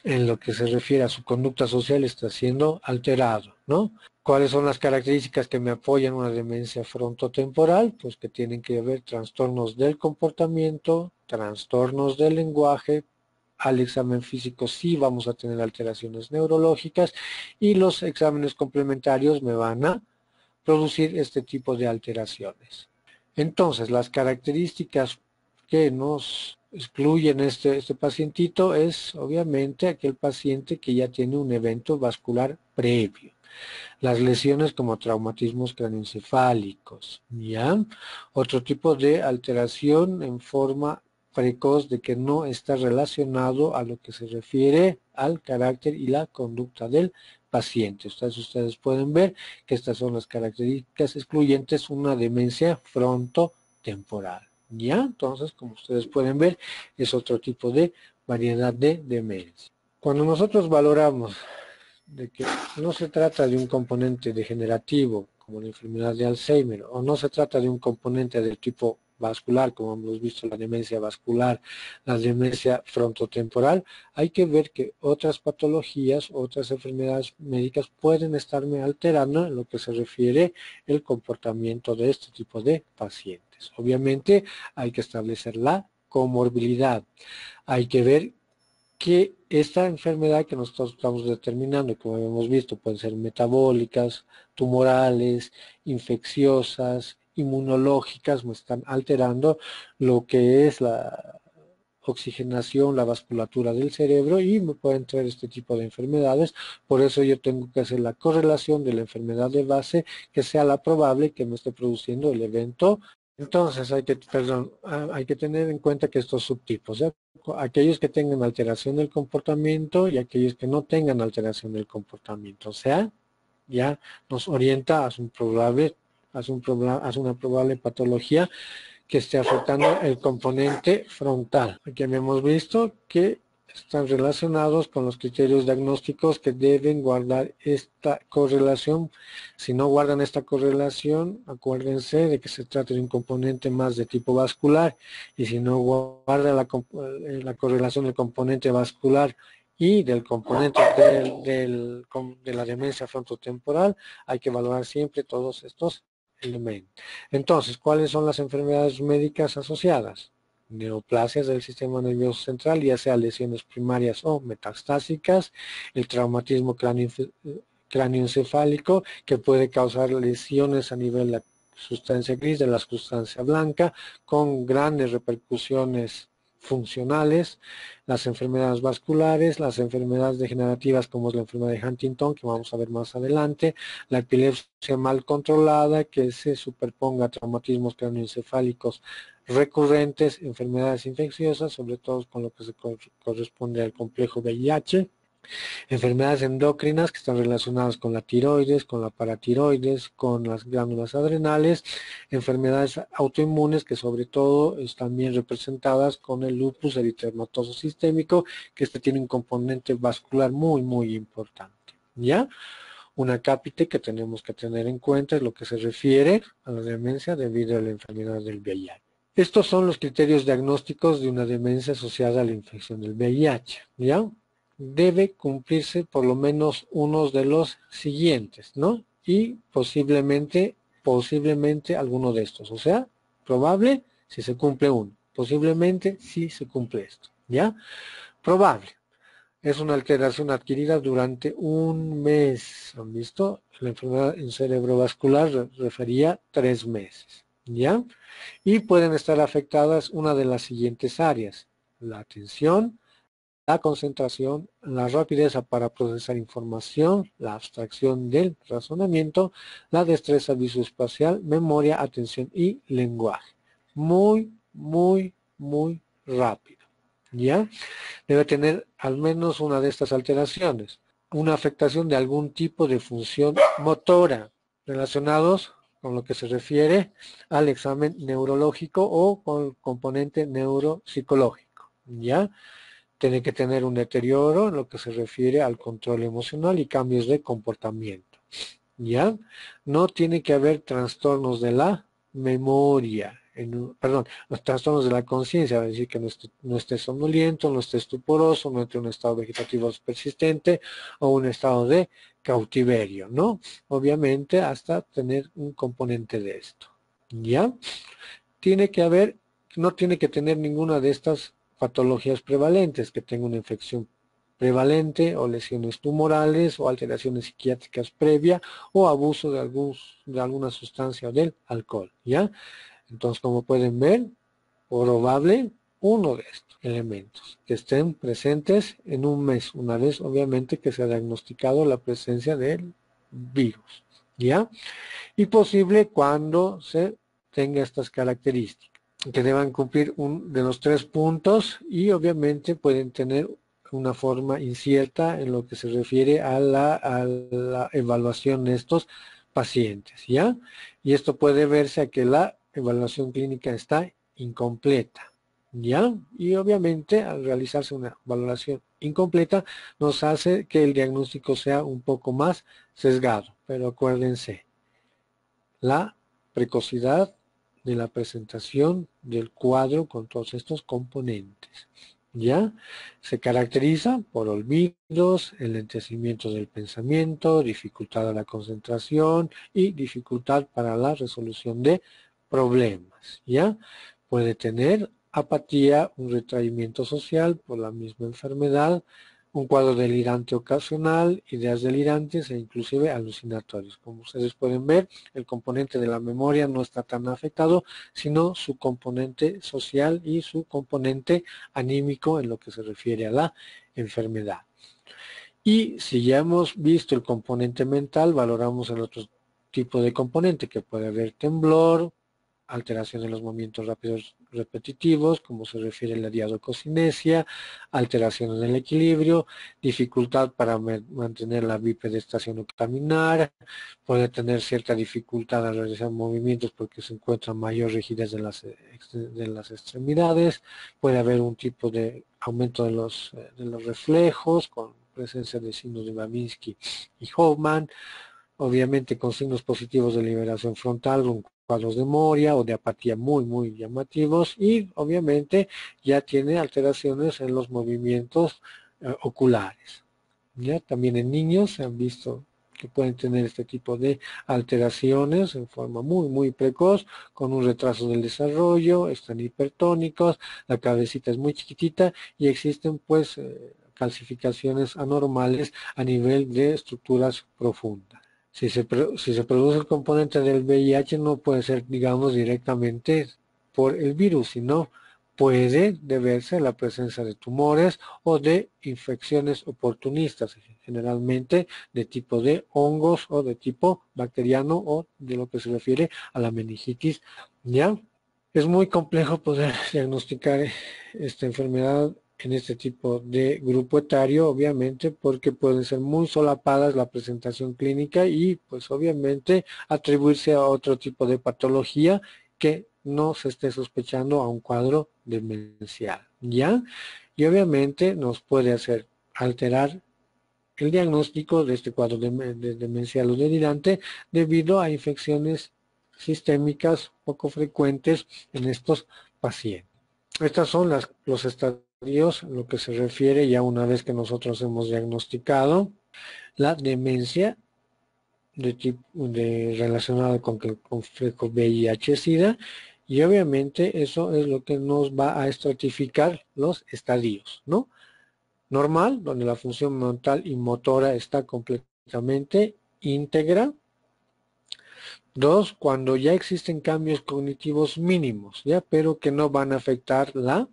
en lo que se refiere a su conducta social está siendo alterado, ¿no? ¿Cuáles son las características que me apoyan una demencia frontotemporal? Pues que tienen que ver trastornos del comportamiento, trastornos del lenguaje. Al examen físico sí vamos a tener alteraciones neurológicas y los exámenes complementarios me van a producir este tipo de alteraciones. Entonces, las características que nos excluyen este pacientito es obviamente aquel paciente que ya tiene un evento vascular previo. Las lesiones como traumatismos craneoencefálicos, ¿ya? Otro tipo de alteración en forma precoz de que no está relacionado a lo que se refiere al carácter y la conducta del paciente. Ustedes pueden ver que estas son las características excluyentes, una demencia frontotemporal. ¿Ya? Entonces, como ustedes pueden ver, es otro tipo de variedad de demencia. Cuando nosotros valoramos de que no se trata de un componente degenerativo como la enfermedad de Alzheimer o no se trata de un componente del tipo vascular como hemos visto la demencia vascular, la demencia frontotemporal, hay que ver que otras patologías, otras enfermedades médicas pueden estarme alterando en lo que se refiere el comportamiento de este tipo de pacientes. Obviamente hay que establecer la comorbilidad, hay que ver que esta enfermedad que nosotros estamos determinando, como hemos visto, pueden ser metabólicas, tumorales, infecciosas, inmunológicas, me están alterando lo que es la oxigenación, la vasculatura del cerebro y me pueden traer este tipo de enfermedades. Por eso yo tengo que hacer la correlación de la enfermedad de base que sea la probable que me esté produciendo el evento. Entonces hay que tener en cuenta que estos subtipos, ¿ya? Aquellos que tengan alteración del comportamiento y aquellos que no tengan alteración del comportamiento, o sea, ya nos orienta a una probable patología que esté afectando el componente frontal. Aquí hemos visto que están relacionados con los criterios diagnósticos que deben guardar esta correlación. Si no guardan esta correlación, acuérdense de que se trata de un componente más de tipo vascular, y si no guarda la correlación del componente vascular y del componente de la demencia frontotemporal, hay que valorar siempre todos estos elementos. Entonces, ¿cuáles son las enfermedades médicas asociadas? Neoplasias del sistema nervioso central, ya sea lesiones primarias o metastásicas, el traumatismo cráneoencefálico, que puede causar lesiones a nivel de la sustancia gris, de la sustancia blanca, con grandes repercusiones funcionales, las enfermedades vasculares, las enfermedades degenerativas como es la enfermedad de Huntington, que vamos a ver más adelante, la epilepsia mal controlada, que se superponga a traumatismos cráneoencefálicos recurrentes, enfermedades infecciosas, sobre todo con lo que se corresponde al complejo VIH, enfermedades endocrinas que están relacionadas con la tiroides, con la paratiroides, con las glándulas adrenales, enfermedades autoinmunes que sobre todo están bien representadas con el lupus eritematoso sistémico, que tiene un componente vascular muy importante, ¿ya? Un acápite que tenemos que tener en cuenta es lo que se refiere a la demencia debido a la enfermedad del VIH. Estos son los criterios diagnósticos de una demencia asociada a la infección del VIH, ¿ya? Debe cumplirse por lo menos uno de los siguientes, ¿no? Y posiblemente alguno de estos. O sea, probable si se cumple uno. Posiblemente si se cumple esto, ¿ya? Probable. Es una alteración adquirida durante un mes. ¿Han visto? La enfermedad en cerebrovascular refería 3 meses, ¿ya? Y pueden estar afectadas una de las siguientes áreas: la atención, la concentración, la rapidez para procesar información, la abstracción del razonamiento, la destreza visoespacial, memoria, atención y lenguaje. Muy rápido, ¿ya? Debe tener al menos una de estas alteraciones, una afectación de algún tipo de función motora, relacionados con lo que se refiere al examen neurológico o con el componente neuropsicológico, ¿ya? Tiene que tener un deterioro en lo que se refiere al control emocional y cambios de comportamiento, ¿ya? No tiene que haber trastornos de la memoria, perdón, los trastornos de la conciencia, es decir, que no esté somnoliento, no esté estuporoso, no entre un estado vegetativo persistente o un estado de cautiverio, ¿no? Obviamente hasta tener un componente de esto, ¿ya? No tiene que tener ninguna de estas patologías prevalentes, que tenga una infección prevalente o lesiones tumorales o alteraciones psiquiátricas previa o abuso de alguna sustancia o del alcohol, ¿ya? Entonces, como pueden ver, probable uno de estos elementos que estén presentes en un mes, una vez obviamente que se ha diagnosticado la presencia del virus, ¿ya? Y posible cuando se tenga estas características, que deban cumplir de los 3 puntos, y obviamente pueden tener una forma incierta en lo que se refiere a la evaluación de estos pacientes, ¿ya? Y esto puede verse a que la evaluación clínica está incompleta, ¿ya? Y obviamente al realizarse una valoración incompleta nos hace que el diagnóstico sea un poco más sesgado, pero acuérdense, la precocidad de la presentación del cuadro con todos estos componentes, ¿ya? Se caracteriza por olvidos, enlentecimiento del pensamiento, dificultad a la concentración y dificultad para la resolución de problemas, ¿ya? Puede tener apatía, un retraimiento social por la misma enfermedad, un cuadro delirante ocasional, ideas delirantes e inclusive alucinatorios. Como ustedes pueden ver, el componente de la memoria no está tan afectado, sino su componente social y su componente anímico en lo que se refiere a la enfermedad. Y si ya hemos visto el componente mental, valoramos el otro tipo de componente, que puede haber temblor, alteración en los movimientos rápidos repetitivos, como se refiere a la diadococinesia, alteración en el equilibrio, dificultad para mantener la bipedestación o caminar, puede tener cierta dificultad al realizar movimientos porque se encuentra mayor rigidez de las extremidades, puede haber un tipo de aumento de los reflejos con presencia de signos de Babinski y Hoffman, obviamente con signos positivos de liberación frontal, con cuadros de Moria o de apatía muy llamativos, y obviamente ya tiene alteraciones en los movimientos oculares. ¿Ya? También en niños se han visto que pueden tener este tipo de alteraciones en forma muy precoz, con un retraso del desarrollo, están hipertónicos, la cabecita es muy chiquitita y existen pues calcificaciones anormales a nivel de estructuras profundas. Si se produce el componente del VIH no puede ser, digamos, directamente por el virus, sino puede deberse a la presencia de tumores o de infecciones oportunistas, generalmente de tipo de hongos o de tipo bacteriano o de lo que se refiere a la meningitis. ¿Ya? Es muy complejo poder diagnosticar esta enfermedad en este tipo de grupo etario, obviamente, porque pueden ser muy solapadas la presentación clínica y, pues, obviamente, atribuirse a otro tipo de patología que no se esté sospechando a un cuadro demencial, ¿ya? Y obviamente nos puede hacer alterar el diagnóstico de este cuadro demencial o delirante debido a infecciones sistémicas poco frecuentes en estos pacientes. Estas son los estadios, lo que se refiere ya una vez que nosotros hemos diagnosticado la demencia relacionada con el complejo VIH-Sida, y obviamente eso es lo que nos va a estratificar los estadios, ¿no? Normal, donde la función mental y motora está completamente íntegra. 2, cuando ya existen cambios cognitivos mínimos, ¿ya? Pero que no van a afectar la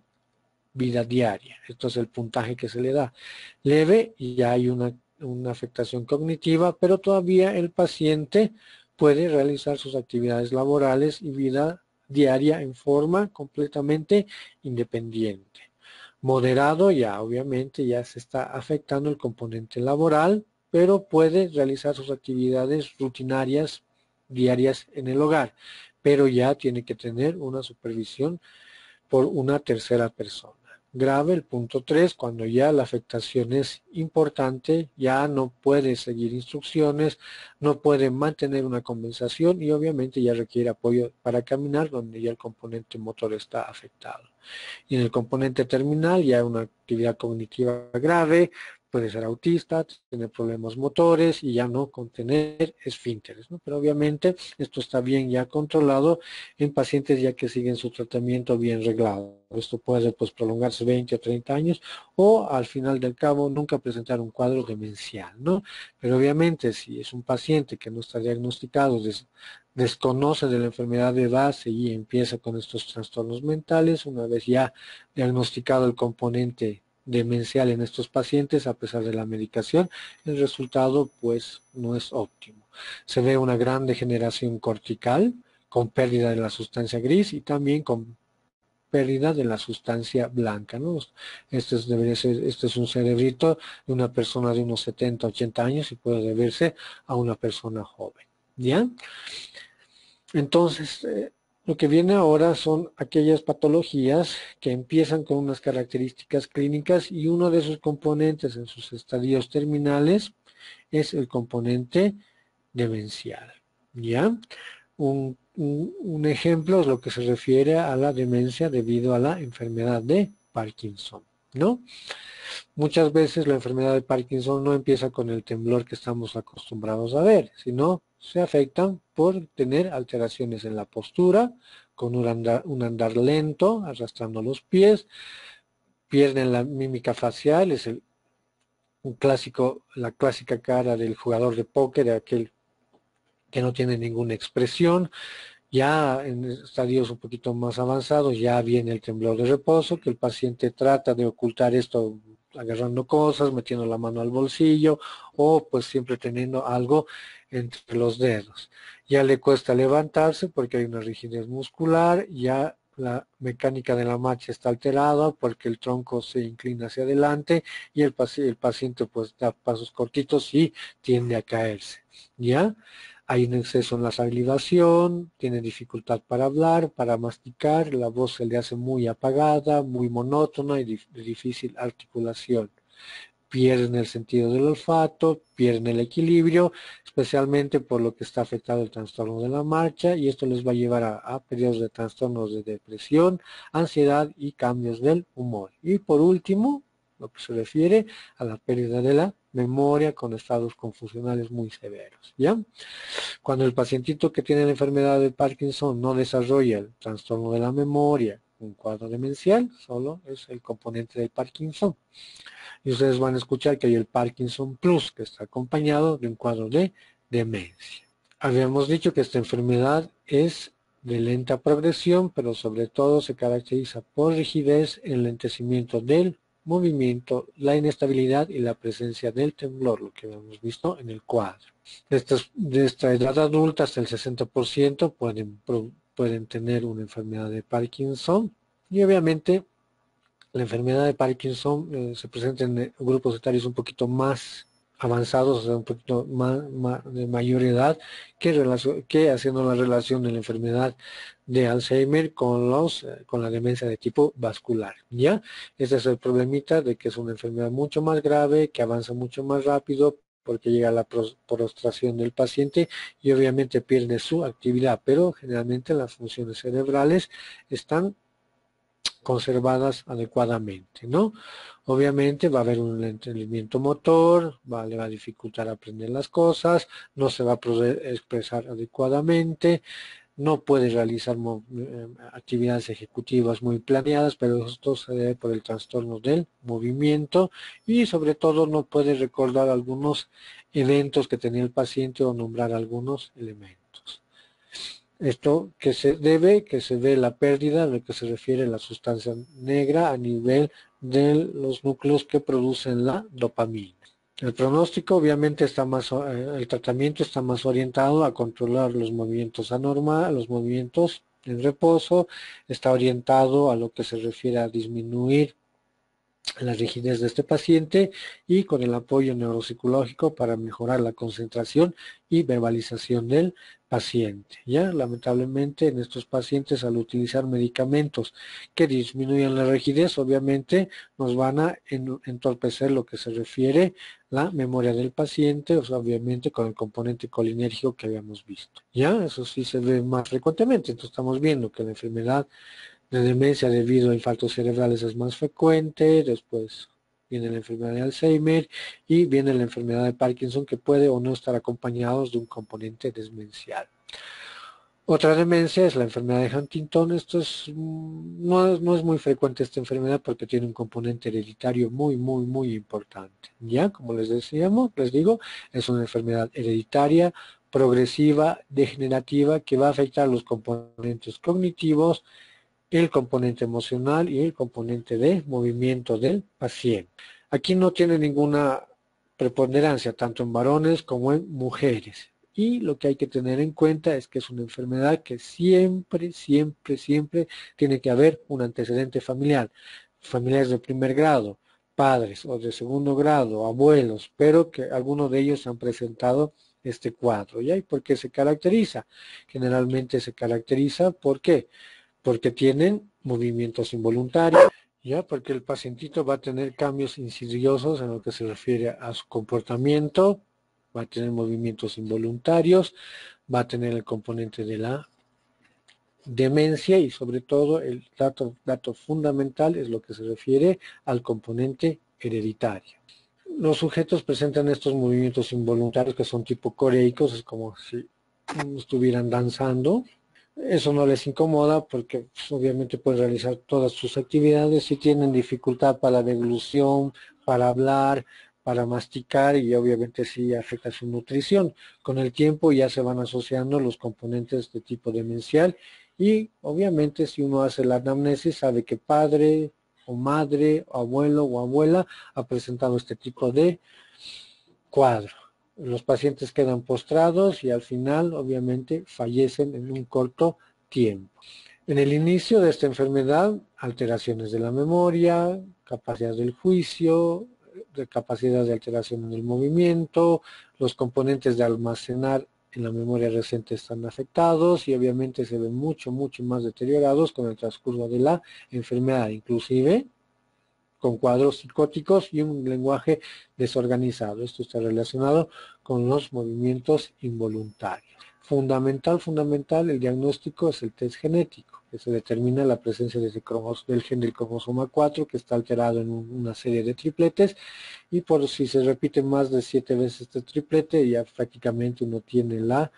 vida diaria. Esto es el puntaje que se le da. Leve, y ya hay una afectación cognitiva, pero todavía el paciente puede realizar sus actividades laborales y vida diaria en forma completamente independiente. Moderado, ya obviamente ya se está afectando el componente laboral, pero puede realizar sus actividades rutinarias diarias en el hogar, pero ya tiene que tener una supervisión por una tercera persona. Grave, el punto 3, cuando ya la afectación es importante, ya no puede seguir instrucciones, no puede mantener una conversación y obviamente ya requiere apoyo para caminar, donde ya el componente motor está afectado. Y en el componente terminal ya una actividad cognitiva grave, puede ser autista, tener problemas motores y ya no contener esfínteres, ¿no? Pero obviamente esto está bien ya controlado en pacientes ya que siguen su tratamiento bien reglado. Esto puede pues prolongarse 20 o 30 años o al final del cabo nunca presentar un cuadro demencial, ¿no? Pero obviamente si es un paciente que no está diagnosticado, desconoce de la enfermedad de base y empieza con estos trastornos mentales, una vez ya diagnosticado el componente demencial en estos pacientes, a pesar de la medicación, el resultado pues no es óptimo. Se ve una gran degeneración cortical con pérdida de la sustancia gris y también con pérdida de la sustancia blanca, ¿no? Este es un cerebrito de una persona de unos 70, 80 años y puede deberse a una persona joven, ¿ya? Entonces, lo que viene ahora son aquellas patologías que empiezan con unas características clínicas y uno de sus componentes en sus estadios terminales es el componente demencial, ¿ya? Un ejemplo es lo que se refiere a la demencia debido a la enfermedad de Parkinson, ¿no? Muchas veces la enfermedad de Parkinson no empieza con el temblor que estamos acostumbrados a ver, sino se afectan por tener alteraciones en la postura, con un andar lento, arrastrando los pies, pierden la mímica facial, es la clásica cara del jugador de póker, de aquel que no tiene ninguna expresión. Ya en estadios un poquito más avanzados ya viene el temblor de reposo, que el paciente trata de ocultar esto agarrando cosas, metiendo la mano al bolsillo o pues siempre teniendo algo entre los dedos. Ya le cuesta levantarse porque hay una rigidez muscular, ya la mecánica de la marcha está alterada porque el tronco se inclina hacia adelante y el paciente pues da pasos cortitos y tiende a caerse. ¿Ya? Hay un exceso en la salivación, tiene dificultad para hablar, para masticar, la voz se le hace muy apagada, muy monótona y de difícil articulación. Pierden el sentido del olfato, pierden el equilibrio, especialmente por lo que está afectado el trastorno de la marcha, y esto les va a llevar a periodos de trastornos de depresión, ansiedad y cambios del humor. Y por último, lo que se refiere a la pérdida de la memoria con estados confusionales muy severos, ¿ya? Cuando el pacientito que tiene la enfermedad de Parkinson no desarrolla el trastorno de la memoria, un cuadro demencial, solo es el componente de Parkinson. Y ustedes van a escuchar que hay el Parkinson Plus, que está acompañado de un cuadro de demencia. Habíamos dicho que esta enfermedad es de lenta progresión, pero sobre todo se caracteriza por rigidez, enlentecimiento del movimiento, la inestabilidad y la presencia del temblor, lo que hemos visto en el cuadro. De esta edad adulta hasta el 60% pueden tener una enfermedad de Parkinson y obviamente la enfermedad de Parkinson se presenta en grupos etarios un poquito más avanzados, o sea, un poquito de mayor edad, que haciendo la relación de la enfermedad de Alzheimer con la demencia de tipo vascular, ¿ya? Ese es el problemita de que es una enfermedad mucho más grave, que avanza mucho más rápido, porque llega a la prostración del paciente y obviamente pierde su actividad, pero generalmente las funciones cerebrales están conservadas adecuadamente, ¿no? Obviamente va a haber un entendimiento motor, le va a dificultar aprender las cosas, no se va a poder expresar adecuadamente, no puede realizar actividades ejecutivas muy planeadas, pero esto se debe por el trastorno del movimiento y sobre todo no puede recordar algunos eventos que tenía el paciente o nombrar algunos elementos. Esto que se ve la pérdida a lo que se refiere a la sustancia negra a nivel de los núcleos que producen la dopamina. El pronóstico obviamente el tratamiento está más orientado a controlar los movimientos anormales, los movimientos en reposo, está orientado a lo que se refiere a disminuir la rigidez de este paciente y con el apoyo neuropsicológico para mejorar la concentración y verbalización del paciente. Ya, lamentablemente en estos pacientes al utilizar medicamentos que disminuyen la rigidez, obviamente nos van a entorpecer lo que se refiere la memoria del paciente, o sea, obviamente con el componente colinérgico que habíamos visto. Ya, eso sí se ve más frecuentemente, entonces estamos viendo que la enfermedad de demencia debido a infartos cerebrales es más frecuente, después viene la enfermedad de Alzheimer y viene la enfermedad de Parkinson que puede o no estar acompañados de un componente demencial. Otra demencia es la enfermedad de Huntington. Esto no es muy frecuente esta enfermedad porque tiene un componente hereditario muy importante. Ya, como les digo, es una enfermedad hereditaria, progresiva, degenerativa, que va a afectar los componentes cognitivos, el componente emocional y el componente de movimiento del paciente. Aquí no tiene ninguna preponderancia tanto en varones como en mujeres. Y lo que hay que tener en cuenta es que es una enfermedad que siempre tiene que haber un antecedente familiar. Familiares de primer grado, padres o de segundo grado, abuelos, pero que algunos de ellos han presentado este cuadro. ¿Y por qué se caracteriza? Generalmente se caracteriza, ¿por qué? Porque tienen movimientos involuntarios, ya, porque el pacientito va a tener cambios insidiosos en lo que se refiere a su comportamiento, va a tener movimientos involuntarios, va a tener el componente de la demencia y sobre todo el dato fundamental es lo que se refiere al componente hereditario. Los sujetos presentan estos movimientos involuntarios que son tipo coreicos, es como si estuvieran danzando. Eso no les incomoda porque pues, obviamente pueden realizar todas sus actividades. Si tienen dificultad para la deglución, para hablar, para masticar y obviamente sí afecta su nutrición. Con el tiempo ya se van asociando los componentes de tipo demencial y obviamente si uno hace la anamnesis sabe que padre, o madre, o abuelo o abuela ha presentado este tipo de cuadro. Los pacientes quedan postrados y al final obviamente fallecen en un corto tiempo. En el inicio de esta enfermedad, alteraciones de la memoria, capacidad del juicio, de capacidad de alteración en el movimiento, los componentes de almacenar en la memoria reciente están afectados y obviamente se ven mucho más deteriorados con el transcurso de la enfermedad, inclusive con cuadros psicóticos y un lenguaje desorganizado. Esto está relacionado con los movimientos involuntarios. Fundamental, el diagnóstico es el test genético, que se determina la presencia de del gen del cromosoma 4, que está alterado en una serie de tripletes, y por si se repite más de 7 veces este triplete, ya prácticamente uno tiene la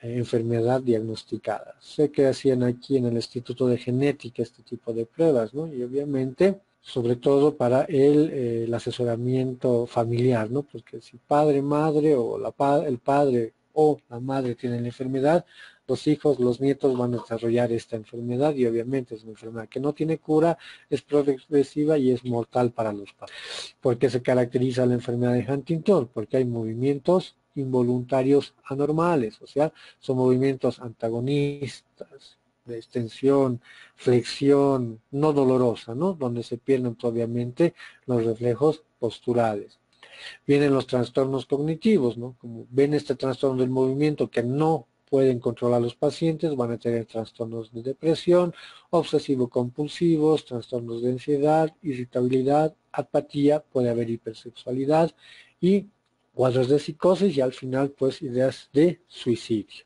enfermedad diagnosticada. Sé que hacían aquí en el Instituto de Genética este tipo de pruebas, ¿no? Y obviamente, sobre todo para el asesoramiento familiar, ¿no? Porque si padre, madre o el padre o la madre tienen la enfermedad, los hijos, los nietos van a desarrollar esta enfermedad y obviamente es una enfermedad que no tiene cura, es progresiva y es mortal para los padres. ¿Por qué se caracteriza la enfermedad de Huntington? Porque hay movimientos involuntarios anormales, o sea, son movimientos antagonistas, de extensión, flexión, no dolorosa, ¿no? Donde se pierden obviamente los reflejos posturales. Vienen los trastornos cognitivos, ¿no? Como ven este trastorno del movimiento que no pueden controlar los pacientes, van a tener trastornos de depresión, obsesivo-compulsivos, trastornos de ansiedad, irritabilidad, apatía, puede haber hipersexualidad y cuadros de psicosis y al final pues ideas de suicidio.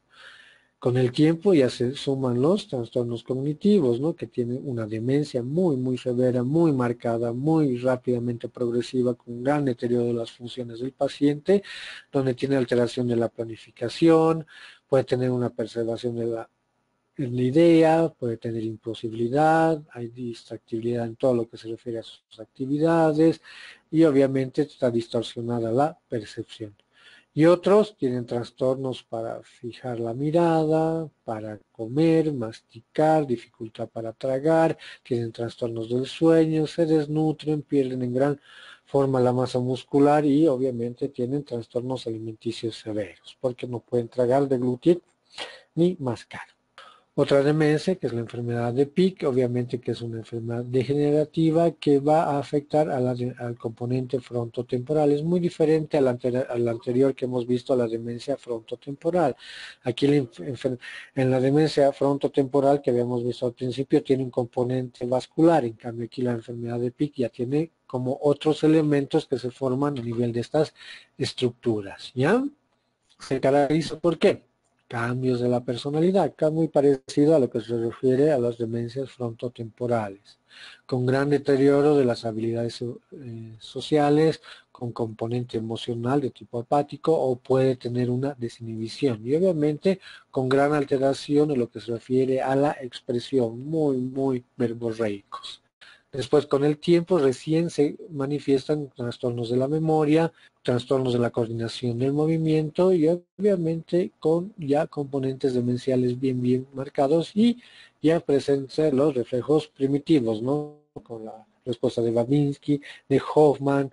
Con el tiempo ya se suman los trastornos cognitivos, ¿no? Que tienen una demencia muy severa, muy marcada, muy rápidamente progresiva, con un gran deterioro de las funciones del paciente, donde tiene alteración de la planificación, puede tener una perturbación de la idea, puede tener imposibilidad, hay distractibilidad en todo lo que se refiere a sus actividades y obviamente está distorsionada la percepción. Y otros tienen trastornos para fijar la mirada, para comer, masticar, dificultad para tragar, tienen trastornos del sueño, se desnutren, pierden en gran forma la masa muscular y obviamente tienen trastornos alimenticios severos, porque no pueden tragar, deglutir ni mascar. Otra demencia, que es la enfermedad de Pick, obviamente que es una enfermedad degenerativa que va a afectar al componente frontotemporal. Es muy diferente al anterior que hemos visto, a la demencia frontotemporal. Aquí en la demencia frontotemporal que habíamos visto al principio tiene un componente vascular, en cambio aquí la enfermedad de Pick ya tiene como otros elementos que se forman a nivel de estas estructuras, ¿ya? Se caracteriza ¿por qué? Cambios de la personalidad, acá muy parecido a lo que se refiere a las demencias frontotemporales, con gran deterioro de las habilidades sociales, con componente emocional de tipo apático o puede tener una desinhibición y obviamente con gran alteración en lo que se refiere a la expresión, muy verborreicos. Después, con el tiempo, recién se manifiestan trastornos de la memoria, trastornos de la coordinación del movimiento y obviamente con ya componentes demenciales bien marcados y ya presencia los reflejos primitivos, ¿no? Con la respuesta de Babinski, de Hoffman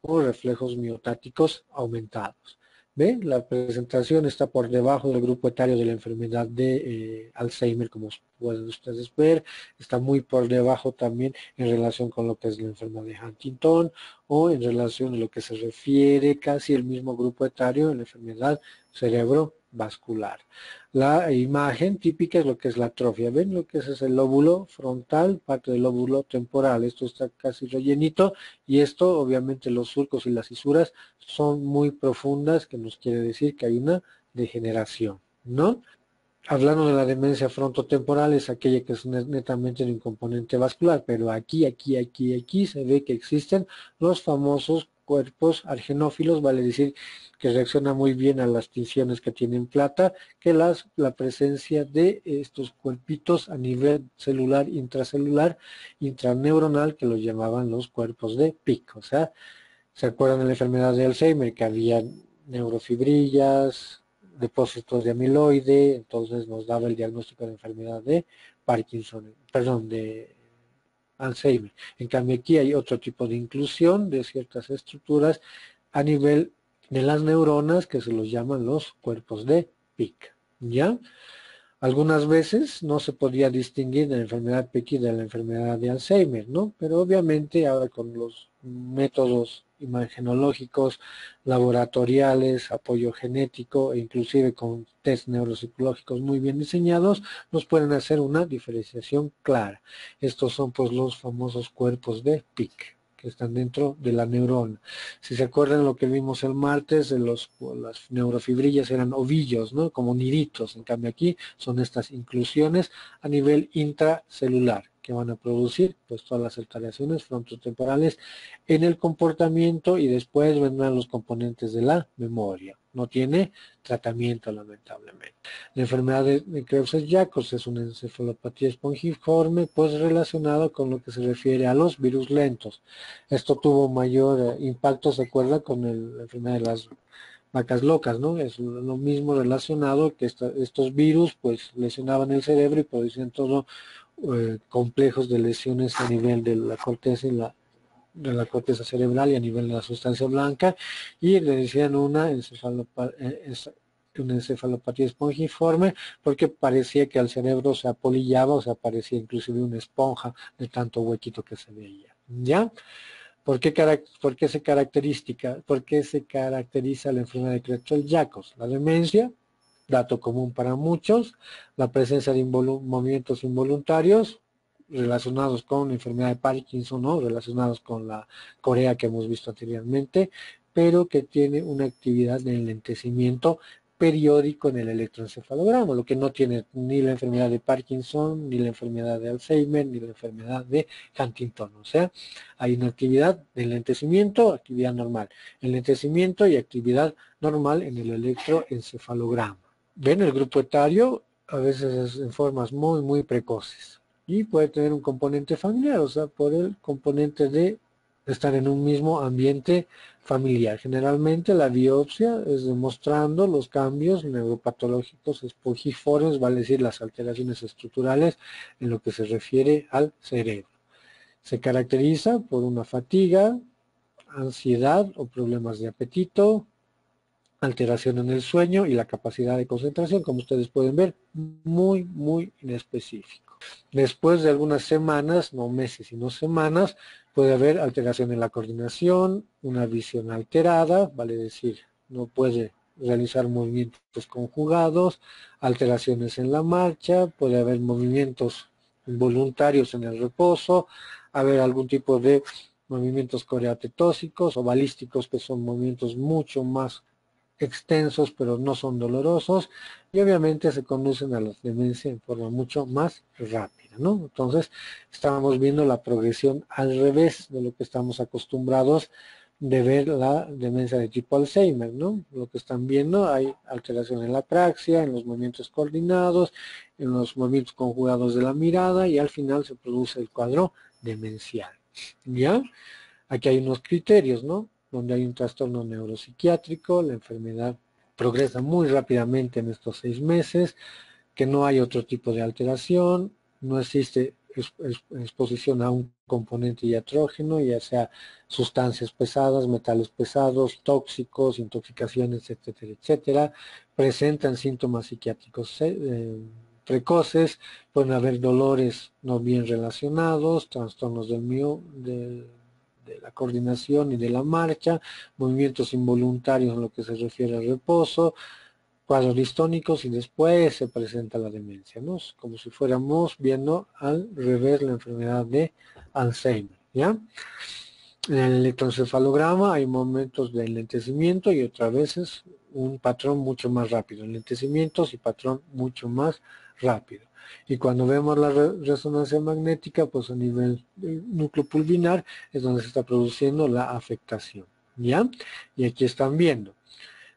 o reflejos miotáticos aumentados. ¿Ve? La presentación está por debajo del grupo etario de la enfermedad de Alzheimer, como pueden ustedes ver. Está muy por debajo también en relación con lo que es la enfermedad de Huntington o en relación a lo que se refiere casi el mismo grupo etario en la enfermedad cerebrovascular. La imagen típica es lo que es la atrofia. ¿Ven lo que es el lóbulo frontal, parte del lóbulo temporal? Esto está casi rellenito y esto obviamente los surcos y las fisuras son muy profundas, que nos quiere decir que hay una degeneración, ¿no? Hablando de la demencia frontotemporal es aquella que es netamente de un componente vascular, pero aquí se ve que existen los famosos cuerpos argenófilos, vale decir que reacciona muy bien a las tinciones que tienen plata, que la presencia de estos cuerpitos a nivel celular, intracelular, intraneuronal, que los llamaban los cuerpos de Pick. O sea, ¿se acuerdan de la enfermedad de Alzheimer? Que había neurofibrillas, depósitos de amiloide, entonces nos daba el diagnóstico de enfermedad de Parkinson, perdón, de Alzheimer. En cambio aquí hay otro tipo de inclusión de ciertas estructuras a nivel de las neuronas que se los llaman los cuerpos de Pick, ¿ya? Algunas veces no se podía distinguir de la enfermedad Pick y de la enfermedad de Alzheimer, ¿no? Pero obviamente ahora con los métodos imagenológicos, laboratoriales, apoyo genético e inclusive con test neuropsicológicos muy bien diseñados, nos pueden hacer una diferenciación clara. Estos son pues los famosos cuerpos de Pick que están dentro de la neurona. Si se acuerdan lo que vimos el martes, de las neurofibrillas eran ovillos, ¿no? Como niritos. En cambio aquí son estas inclusiones a nivel intracelular que van a producir pues todas las alteraciones frontotemporales en el comportamiento y después vendrán los componentes de la memoria. No tiene tratamiento lamentablemente. La enfermedad de Creutzfeldt-Jakob es una encefalopatía espongiforme pues relacionada con lo que se refiere a los virus lentos. Esto tuvo mayor impacto, se acuerda, con la enfermedad de las vacas locas, ¿no? Es lo mismo relacionado que estos virus pues lesionaban el cerebro y producían todo complejos de lesiones a nivel de la corteza de la corteza cerebral y a nivel de la sustancia blanca y le decían una encefalopatía espongiforme porque parecía que al cerebro se apolillaba o se parecía inclusive una esponja de tanto huequito que se veía, ¿ya? ¿Por qué se caracteriza la enfermedad de Creutzfeldt-Jakob? La demencia, dato común para muchos, la presencia de movimientos involuntarios relacionados con la enfermedad de Parkinson, ¿no? Relacionados con la Corea que hemos visto anteriormente, pero que tiene una actividad de enlentecimiento periódico en el electroencefalograma, lo que no tiene ni la enfermedad de Parkinson, ni la enfermedad de Alzheimer, ni la enfermedad de Huntington. O sea, hay una actividad de enlentecimiento, actividad normal, enlentecimiento y actividad normal en el electroencefalograma. Ven, el grupo etario a veces es en formas muy precoces y puede tener un componente familiar, o sea, por el componente de estar en un mismo ambiente familiar. Generalmente la biopsia es demostrando los cambios neuropatológicos espongiformes, vale decir las alteraciones estructurales en lo que se refiere al cerebro. Se caracteriza por una fatiga, ansiedad o problemas de apetito, alteración en el sueño y la capacidad de concentración, como ustedes pueden ver, muy inespecífico. Después de algunas semanas, no meses, sino semanas, puede haber alteración en la coordinación, una visión alterada, vale decir, no puede realizar movimientos conjugados, alteraciones en la marcha, puede haber movimientos involuntarios en el reposo, haber algún tipo de movimientos coreotetóxicos o balísticos, que son movimientos mucho más extensos pero no son dolorosos y obviamente se conducen a la demencia en forma mucho más rápida, ¿no? Entonces estamos viendo la progresión al revés de lo que estamos acostumbrados de ver la demencia de tipo Alzheimer, ¿no? Lo que están viendo, hay alteración en la praxia, en los movimientos coordinados, en los movimientos conjugados de la mirada y al final se produce el cuadro demencial, ¿ya? Aquí hay unos criterios, ¿no? Donde hay un trastorno neuropsiquiátrico, la enfermedad progresa muy rápidamente en estos 6 meses, que no hay otro tipo de alteración, no existe exposición a un componente iatrógeno, ya sea sustancias pesadas, metales pesados, tóxicos, intoxicaciones, etcétera, presentan síntomas psiquiátricos precoces, pueden haber dolores no bien relacionados, trastornos de la coordinación y de la marcha, movimientos involuntarios en lo que se refiere al reposo, cuadros distónicos y después se presenta la demencia, ¿no? Como si fuéramos viendo al revés la enfermedad de Alzheimer, ¿ya? En el electroencefalograma hay momentos de enlentecimiento y otras veces un patrón mucho más rápido, enlentecimientos y patrón mucho más rápido. Y cuando vemos la resonancia magnética, pues a nivel núcleo pulvinar es donde se está produciendo la afectación, ¿ya? Y aquí están viendo.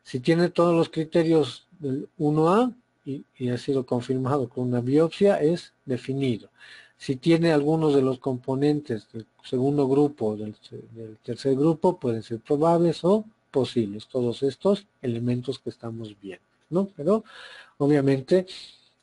Si tiene todos los criterios del 1A y ha sido confirmado con una biopsia, es definido. Si tiene algunos de los componentes del segundo grupo o del tercer grupo, pueden ser probables o posibles, todos estos elementos que estamos viendo, ¿no? Pero obviamente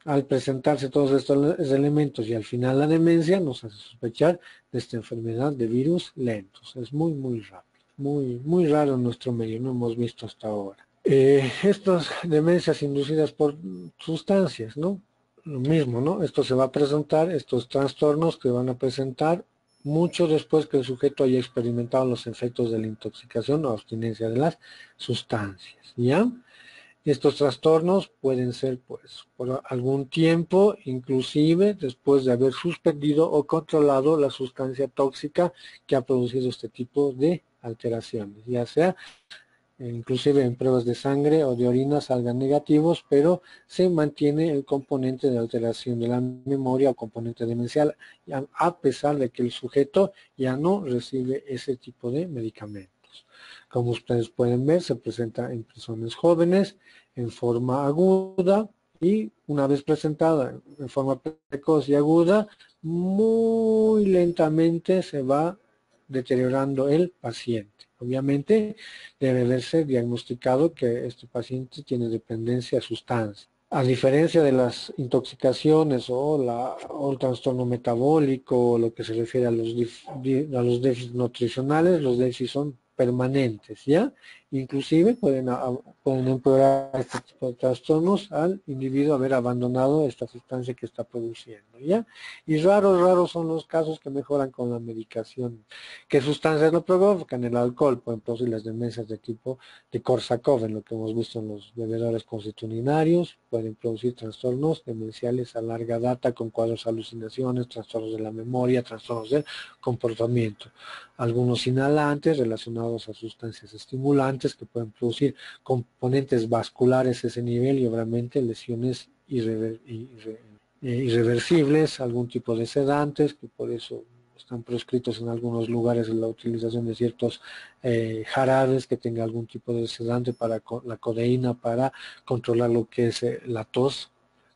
Al presentarse todos estos elementos y al final la demencia nos hace sospechar de esta enfermedad de virus lentos. Es muy, muy rápido, muy raro en nuestro medio, no hemos visto hasta ahora. Estas demencias inducidas por sustancias, ¿no? Lo mismo, ¿no? Esto se va a presentar, estos trastornos que van a presentar mucho después que el sujeto haya experimentado los efectos de la intoxicación o abstinencia de las sustancias, ¿ya? Estos trastornos pueden ser, pues, por algún tiempo, inclusive después de haber suspendido o controlado la sustancia tóxica que ha producido este tipo de alteraciones, ya sea inclusive en pruebas de sangre o de orina salgan negativos, pero se mantiene el componente de alteración de la memoria o componente demencial, a pesar de que el sujeto ya no recibe ese tipo de medicamentos. Como ustedes pueden ver, se presenta en personas jóvenes en forma aguda y una vez presentada en forma precoz y aguda, muy lentamente se va deteriorando el paciente. Obviamente debe verse diagnosticado que este paciente tiene dependencia a sustancias. A diferencia de las intoxicaciones o el trastorno metabólico o lo que se refiere a a los déficits nutricionales, los déficits son permanentes, ¿ya? Inclusive pueden empeorar este tipo de trastornos al individuo haber abandonado esta sustancia que está produciendo, ¿ya? Y raros son los casos que mejoran con la medicación. ¿Qué sustancias lo provocan? El alcohol, pueden producir las demencias de tipo de Korsakoff, en lo que hemos visto en los bebedores constitucionarios, pueden producir trastornos demenciales a larga data con cuadros alucinaciones, trastornos de la memoria, trastornos del comportamiento. Algunos inhalantes relacionados a sustancias estimulantes que pueden producir componentes vasculares a ese nivel y obviamente lesiones irreversibles, algún tipo de sedantes, que por eso están proscritos en algunos lugares la utilización de ciertos jarabes que tenga algún tipo de sedante para la codeína para controlar lo que es la tos,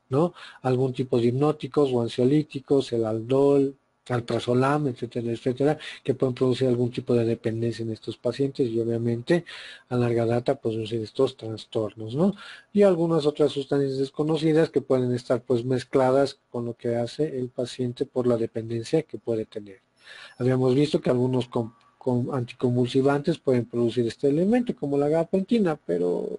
¿no? Algún tipo de hipnóticos o ansiolíticos, el aldol, alprazolam, etcétera, etcétera, que pueden producir algún tipo de dependencia en estos pacientes y obviamente a larga data producir estos trastornos, ¿no? Y algunas otras sustancias desconocidas que pueden estar pues mezcladas con lo que hace el paciente por la dependencia que puede tener. Habíamos visto que algunos con anticonvulsivantes pueden producir este elemento como la gabapentina, pero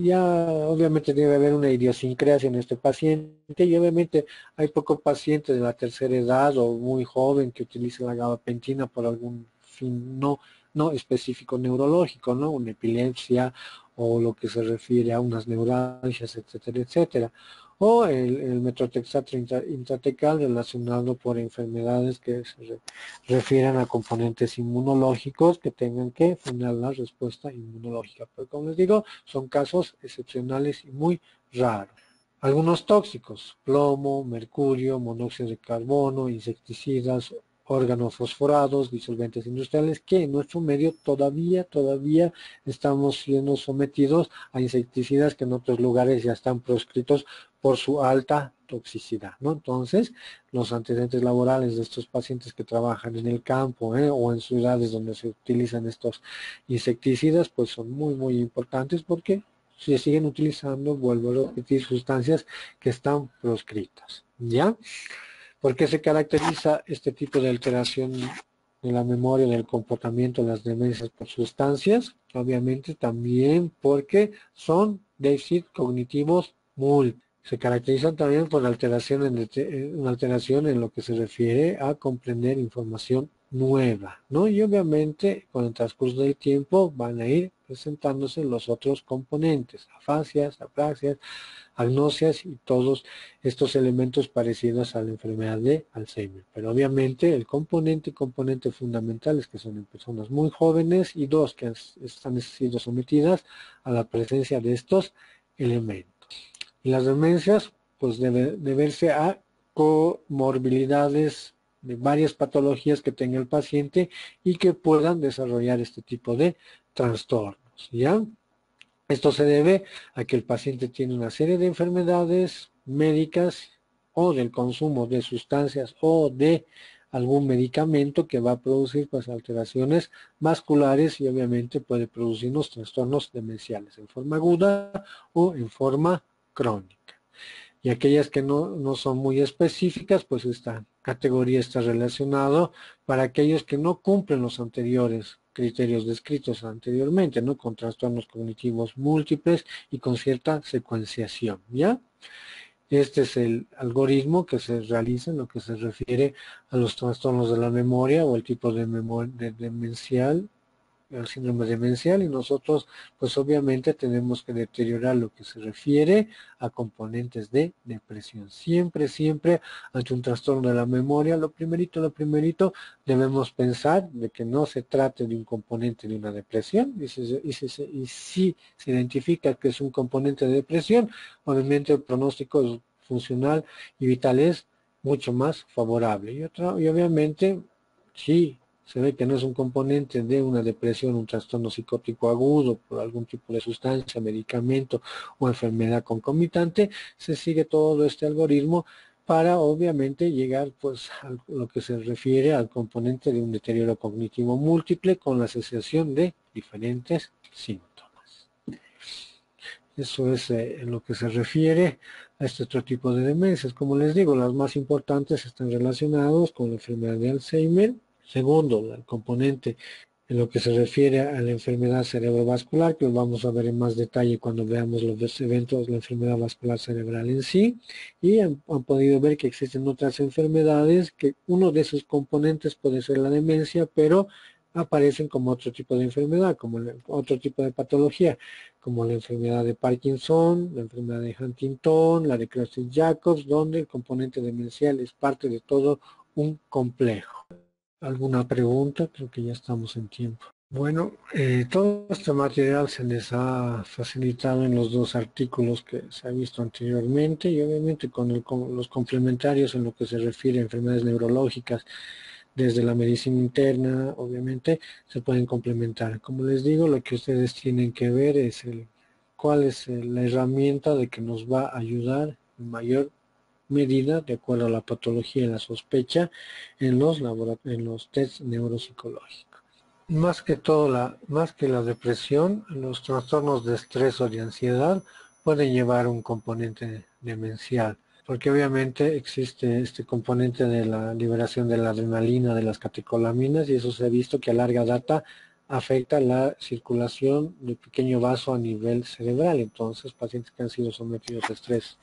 ya obviamente debe haber una idiosincrasia en este paciente y obviamente hay pocos pacientes de la tercera edad o muy joven que utilicen la gabapentina por algún fin no específico neurológico, ¿no? Una epilepsia o lo que se refiere a unas neuralgias, etcétera, etcétera. O el metrotexato intratecal relacionado por enfermedades que se refieran a componentes inmunológicos que tengan que frenar la respuesta inmunológica. Pero como les digo, son casos excepcionales y muy raros. Algunos tóxicos, plomo, mercurio, monóxido de carbono, insecticidas, órganos fosforados, disolventes industriales, que en nuestro medio todavía estamos siendo sometidos a insecticidas que en otros lugares ya están proscritos por su alta toxicidad, ¿no? Entonces, los antecedentes laborales de estos pacientes que trabajan en el campo o en ciudades donde se utilizan estos insecticidas, pues son muy importantes porque se siguen utilizando, vuelvo a repetir, sustancias que están proscritas, ¿ya? ¿Por qué se caracteriza este tipo de alteración de la memoria, del comportamiento, las demencias por sustancias? Obviamente también porque son déficits cognitivos múltiples. Se caracterizan también por una alteración en lo que se refiere a comprender información nueva, ¿no? Y obviamente con el transcurso del tiempo van a ir presentándose los otros componentes, afasias, apraxias, agnosias y todos estos elementos parecidos a la enfermedad de Alzheimer. Pero obviamente el componente fundamental es que son en personas muy jóvenes y dos que han sido sometidas a la presencia de estos elementos. Y las demencias, pues debe deberse a comorbilidades de varias patologías que tenga el paciente y que puedan desarrollar este tipo de trastornos, ¿ya? Esto se debe a que el paciente tiene una serie de enfermedades médicas o del consumo de sustancias o de algún medicamento que va a producir pues, alteraciones vasculares y obviamente puede producirnos trastornos demenciales en forma aguda o en forma crónica. y aquellas que no son muy específicas, pues esta categoría está relacionado para aquellos que no cumplen los anteriores criterios descritos anteriormente, ¿no? Con trastornos cognitivos múltiples y con cierta secuenciación, ¿ya? Este es el algoritmo que se realiza en lo que se refiere a los trastornos de la memoria o el tipo de memoria demencial, el síndrome demencial, y nosotros pues obviamente tenemos que deteriorar lo que se refiere a componentes de depresión. Siempre, siempre ante un trastorno de la memoria, lo primerito debemos pensar de que no se trate de un componente de una depresión, y si se identifica que es un componente de depresión, obviamente el pronóstico funcional y vital es mucho más favorable. Y obviamente, sí, se ve que no es un componente de una depresión, un trastorno psicótico agudo por algún tipo de sustancia, medicamento o enfermedad concomitante, se sigue todo este algoritmo para obviamente llegar pues a lo que se refiere al componente de un deterioro cognitivo múltiple con la asociación de diferentes síntomas. Eso es en lo que se refiere a este otro tipo de demencias. Como les digo, las más importantes están relacionadas con la enfermedad de Alzheimer. Segundo, el componente en lo que se refiere a la enfermedad cerebrovascular, que lo vamos a ver en más detalle cuando veamos los eventos de la enfermedad vascular cerebral en sí. Y han podido ver que existen otras enfermedades que uno de esos componentes puede ser la demencia, pero aparecen como otro tipo de enfermedad, como otro tipo de patología, como la enfermedad de Parkinson, la enfermedad de Huntington, la de Creutzfeldt-Jacobs, donde el componente demencial es parte de todo un complejo. ¿Alguna pregunta? Creo que ya estamos en tiempo. Bueno, todo este material se les ha facilitado en los dos artículos que se ha visto anteriormente y obviamente con los complementarios en lo que se refiere a enfermedades neurológicas desde la medicina interna, obviamente, se pueden complementar. Como les digo, lo que ustedes tienen que ver es cuál es la herramienta de que nos va a ayudar en mayor medida, de acuerdo a la patología y la sospecha, en los tests neuropsicológicos. Más que todo, más que la depresión, los trastornos de estrés o de ansiedad pueden llevar un componente demencial, porque obviamente existe este componente de la liberación de la adrenalina, de las catecolaminas, y eso se ha visto que a larga data afecta la circulación del pequeño vaso a nivel cerebral. Entonces, pacientes que han sido sometidos a estrés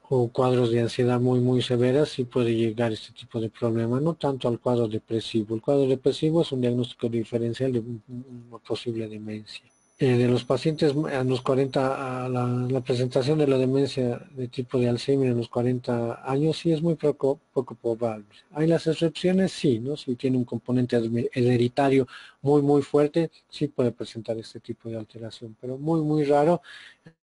o cuadros de ansiedad muy severas, sí puede llegar este tipo de problema, no tanto al cuadro depresivo. El cuadro depresivo es un diagnóstico diferencial de una posible demencia. De los pacientes a los 40, la presentación de la demencia de tipo de Alzheimer en los 40 años sí es muy poco probable. ¿Hay las excepciones? Sí, ¿no? Si tiene un componente hereditario muy fuerte, sí puede presentar este tipo de alteración, pero muy raro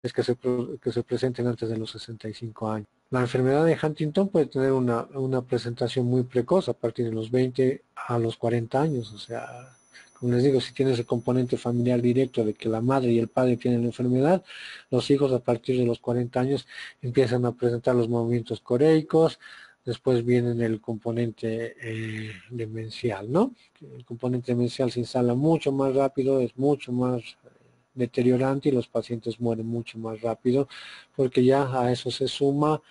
es que se presenten antes de los 65 años. La enfermedad de Huntington puede tener una presentación muy precoz a partir de los 20 a los 40 años, o sea, como les digo, si tienes el componente familiar directo de que la madre y el padre tienen la enfermedad, los hijos a partir de los 40 años empiezan a presentar los movimientos coreicos, después viene el componente demencial, ¿no? El componente demencial se instala mucho más rápido, es mucho más deteriorante y los pacientes mueren mucho más rápido porque ya a eso se suma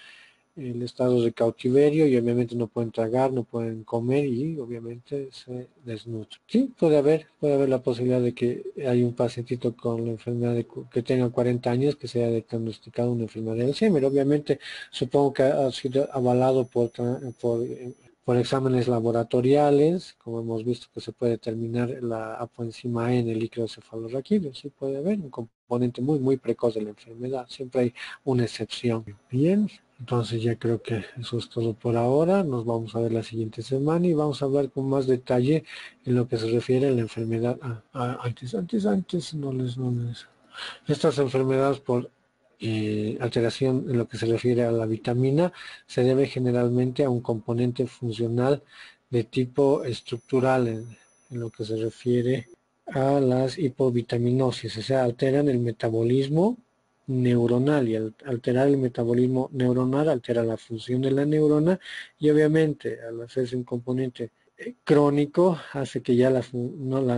el estado de cautiverio y obviamente no pueden tragar, no pueden comer y obviamente se desnutren. Sí, puede haber la posibilidad de que hay un pacientito con la enfermedad que tenga 40 años que se haya diagnosticado una enfermedad de Alzheimer. Obviamente supongo que ha sido avalado por exámenes laboratoriales, como hemos visto que se puede determinar la apoenzima E en el líquido cefalorraquídeo. Sí puede haber un componente muy precoz de la enfermedad, siempre hay una excepción. Bien, entonces ya creo que eso es todo por ahora. Nos vamos a ver la siguiente semana y vamos a hablar con más detalle en lo que se refiere a la enfermedad. Antes no les. Estas enfermedades por alteración en lo que se refiere a la vitamina se debe generalmente a un componente funcional de tipo estructural en lo que se refiere a las hipovitaminosis, o sea, alteran el metabolismo neuronal y al alterar el metabolismo neuronal altera la función de la neurona y obviamente al hacerse un componente crónico hace que ya la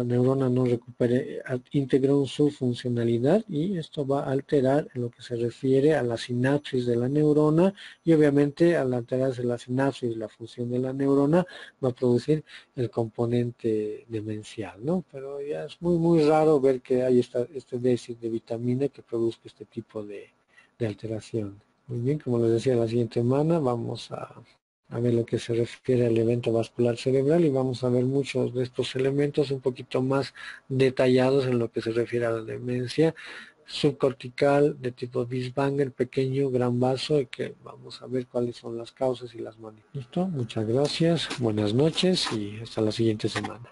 neurona no recupere íntegro su funcionalidad, y esto va a alterar en lo que se refiere a la sinapsis de la neurona, y obviamente al alterarse la sinapsis y la función de la neurona va a producir el componente demencial, ¿no? Pero ya es muy raro ver que hay este déficit de vitamina que produzca este tipo de alteración. Muy bien, como les decía, la siguiente semana vamos a ver lo que se refiere al evento vascular cerebral, y vamos a ver muchos de estos elementos un poquito más detallados en lo que se refiere a la demencia subcortical de tipo Binswanger, pequeño, gran vaso, y que vamos a ver cuáles son las causas y las manifestaciones. ¿Listo? Muchas gracias, buenas noches y hasta la siguiente semana.